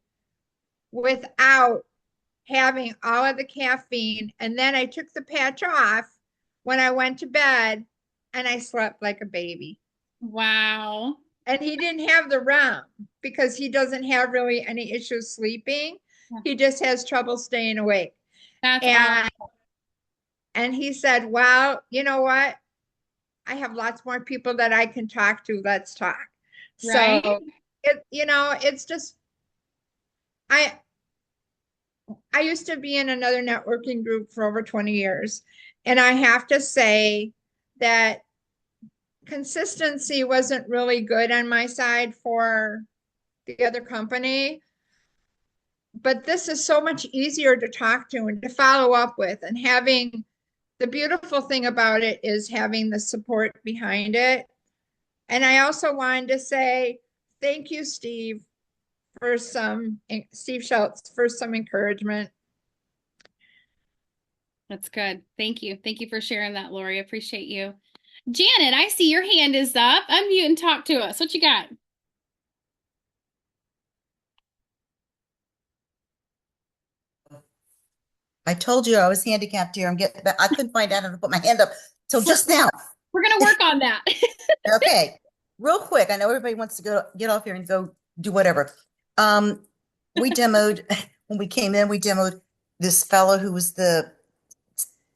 Speaker 14: without having all of the caffeine. And then I took the patch off when I went to bed, and I slept like a baby."
Speaker 1: Wow.
Speaker 14: And he didn't have the REM because he doesn't have really any issues sleeping. He just has trouble staying awake.
Speaker 1: That's
Speaker 14: and
Speaker 1: awesome.
Speaker 14: and he said, "Well, you know what? I have lots more people that I can talk to. Let's talk."
Speaker 1: Right?
Speaker 14: So it's just I I used to be in another networking group for over 20 years. And I have to say that consistency wasn't really good on my side for the other company. But this is so much easier to talk to and to follow up with, and having the beautiful thing about it is having the support behind it. And I also wanted to say thank you, Steve Schultz, for some encouragement.
Speaker 1: That's good. Thank you. Thank you for sharing that, Lori. I appreciate you. Janet, I see your hand is up. Unmute and talk to us. What you got?
Speaker 21: I told you I was handicapped here. I couldn't find out how to put my hand up till just now.
Speaker 1: We're going to work on that.
Speaker 21: Okay, real quick. I know everybody wants to get off here and go do whatever. We demoed when we came in. We demoed this fellow who was the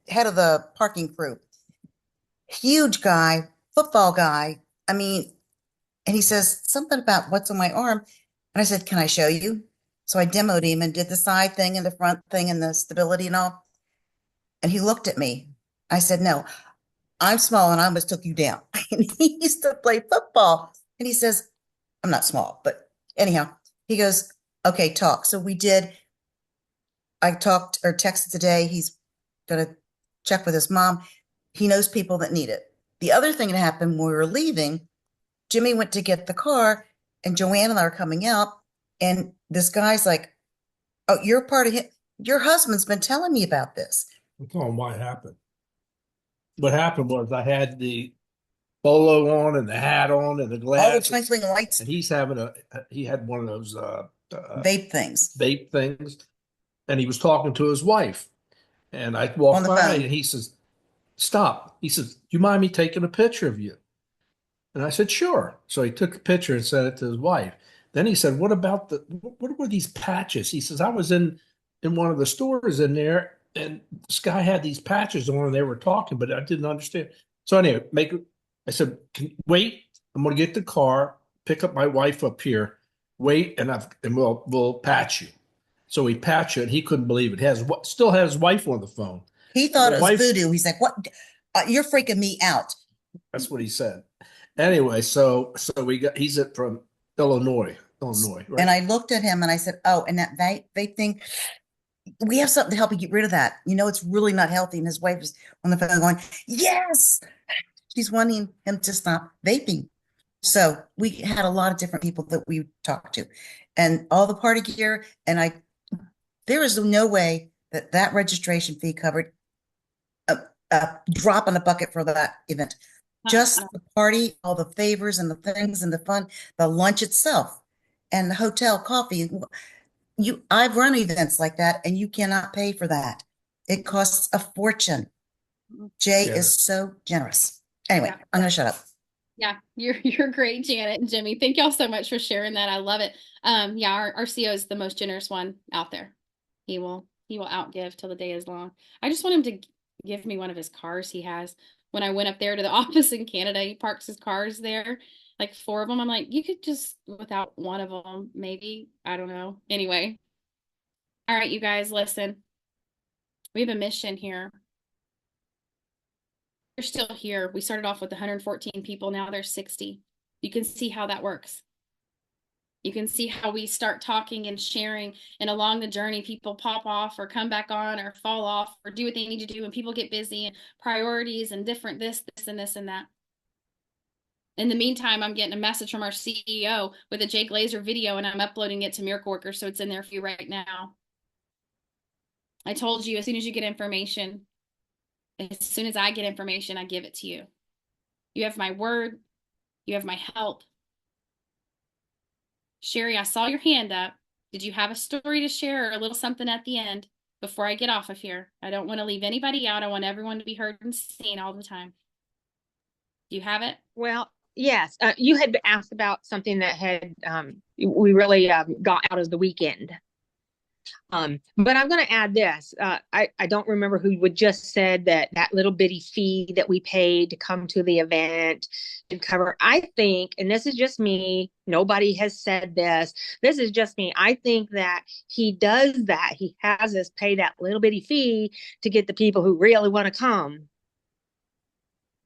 Speaker 21: head of the parking crew. Huge guy, football guy. I mean, and he says something about what's on my arm, and I said, "Can I show you?" So I demoed him and did the side thing and the front thing and the stability and all. And he looked at me. I said, "No, I'm small and I almost took you down." And he used to play football. And he says, "I'm not small, but anyhow," he goes, "Okay, talk." So we did. I talked or texted today. He's going to check with his mom. He knows people that need it. The other thing that happened when we were leaving, Jimmy went to get the car, and Joanne and I are coming out. And this guy's like, "Oh, you're part of him. Your husband's been telling me about this."
Speaker 22: I'm telling what happened. What happened was I had the polo on and the hat on and the
Speaker 21: All the
Speaker 22: glasses.
Speaker 21: twinkling lights.
Speaker 22: And he had one of those
Speaker 21: Vape things.
Speaker 22: And he was talking to his wife. And I walked by
Speaker 21: phone.
Speaker 22: and he says, "Stop." He says, "Do you mind me taking a picture of you?" And I said, "Sure." So he took a picture and sent it to his wife. Then he said, what were these patches?" He says, "I was in one of the stores in there, and this guy had these patches on and they were talking, but I didn't understand." So anyway, I said, "Wait, I'm going to get the car, pick up my wife up here. Wait, and we'll patch you." So he patched it, and he couldn't believe it. Still has his wife on the phone.
Speaker 21: He thought
Speaker 22: The
Speaker 21: it was
Speaker 22: wife-
Speaker 21: voodoo. He's like, "What? You're freaking me out."
Speaker 22: That's what he said. Anyway, so he's from Illinois, right?
Speaker 21: And I looked at him and I said, "Oh, and that vape thing, we have something to help you get rid of that. It's really not healthy." And his wife was on the phone going, "Yes." She's wanting him to stop vaping. So we had a lot of different people that we talked to, and all the party gear. And there is no way that registration fee covered a drop in the bucket for that event. Just the party, all the favors and the things and the fun, the lunch itself. and the hotel coffee. I've run events like that, and you cannot pay for that. It costs a fortune. Jay is so generous. Anyway,
Speaker 1: Yeah.
Speaker 21: I'm going to shut up.
Speaker 1: Yeah, you're great, Janet and Jimmy. Thank y'all so much for sharing that. I love it. Yeah, our CEO is the most generous one out there. He will outgive till the day is long. I just want him to give me one of his cars he has. When I went up there to the office in Canada, he parks his cars there, like 4 of them. I'm like, you could just without one of them, maybe. I don't know. Anyway. All right, you guys, listen. We have a mission here. You're still here. We started off with 114 people. Now there's 60. You can see how that works. You can see how we start talking and sharing, and along the journey, people pop off or come back on or fall off or do what they need to do, and people get busy and priorities and different this, and this, and that. In the meantime, I'm getting a message from our CEO with a Jake Laser video, and I'm uploading it to Miracle Workers, so it's in there for you right now. I told you, as soon as you get information, as soon as I get information, I give it to you. You have my word. You have my help. Sherry, I saw your hand up. Did you have a story to share or a little something at the end before I get off of here? I don't want to leave anybody out. I want everyone to be heard and seen all the time. Do you have it?
Speaker 9: Well, yes. You had asked about something that had we really got out of the weekend. But I'm going to add this. I don't remember who would just said that little bitty fee that we paid to come to the event and cover. I think, and this is just me, nobody has said this. This is just me. I think that he does that. He has us pay that little bitty fee to get the people who really want to come.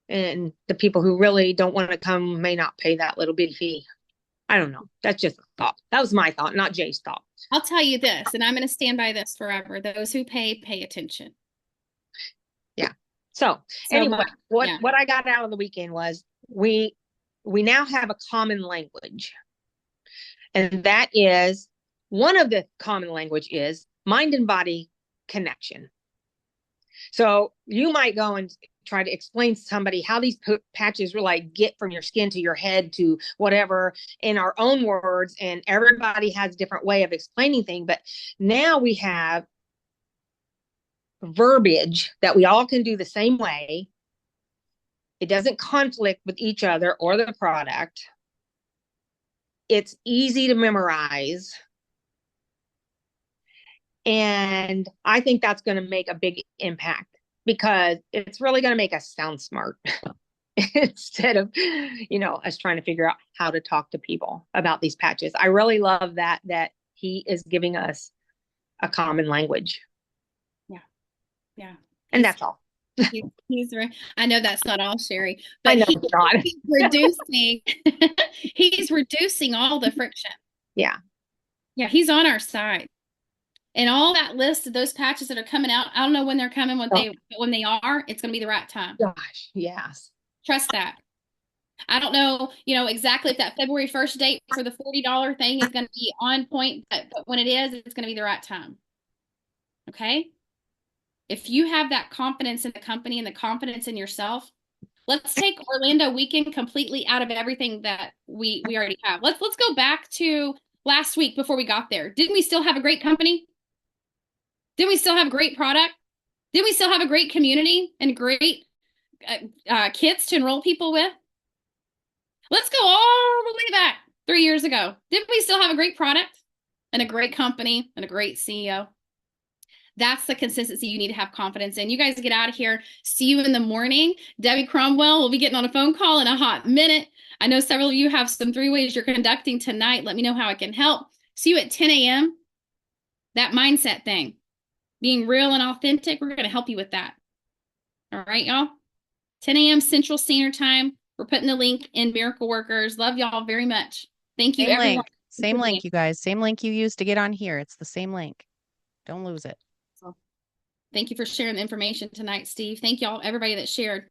Speaker 9: And the people who really don't want to come may not pay that little bitty fee. I don't know. That's just a thought. That was my thought, not Jay's thought.
Speaker 1: I'll tell you this, and I'm going to stand by this forever. Those who pay attention.
Speaker 9: Yeah. So anyway, what I got out of the weekend was we now have a common language. And that is, one of the common language is mind and body connection. So you might go and try to explain to somebody how these patches really get from your skin to your head to whatever in our own words, and everybody has a different way of explaining things. But now we have verbiage that we all can do the same way. It doesn't conflict with each other or the product. It's easy to memorize. And I think that's going to make a big impact, because it's really going to make us sound smart instead of, us trying to figure out how to talk to people about these patches. I really love that he is giving us a common language.
Speaker 1: Yeah. Yeah.
Speaker 9: And that's all.
Speaker 1: He's right. I know that's not all, Sherry,
Speaker 9: but
Speaker 1: he's reducing, he's reducing all the friction.
Speaker 9: Yeah.
Speaker 1: Yeah. He's on our side. And all that list of those patches that are coming out, I don't know when they're coming, when they are, it's going to be the right time.
Speaker 9: Gosh, yes.
Speaker 1: Trust that. I don't know, exactly if that February 1st date for the $40 thing is going to be on point, but when it is, it's going to be the right time. Okay? If you have that confidence in the company and the confidence in yourself, let's take Orlando weekend completely out of everything that we already have. Let's go back to last week before we got there. Didn't we still have a great company? Didn't we still have great product? Didn't we still have a great community and great kits to enroll people with? Let's go all the way back 3 years ago. Didn't we still have a great product and a great company and a great CEO? That's the consistency you need to have confidence in. You guys get out of here. See you in the morning. Debbie Cromwell will be getting on a phone call in a hot minute. I know several of you have some 3 ways you're conducting tonight. Let me know how I can help. See you at 10 a.m. That mindset thing. Being real and authentic, we're going to help you with that. All right, y'all? 10 a.m. Central Standard Time. We're putting the link in Miracle Workers. Love y'all very much. Thank you, everyone.
Speaker 4: Same link, you guys. Same link you used to get on here. It's the same link. Don't lose it.
Speaker 1: Thank you for sharing the information tonight, Steve. Thank y'all, everybody that shared.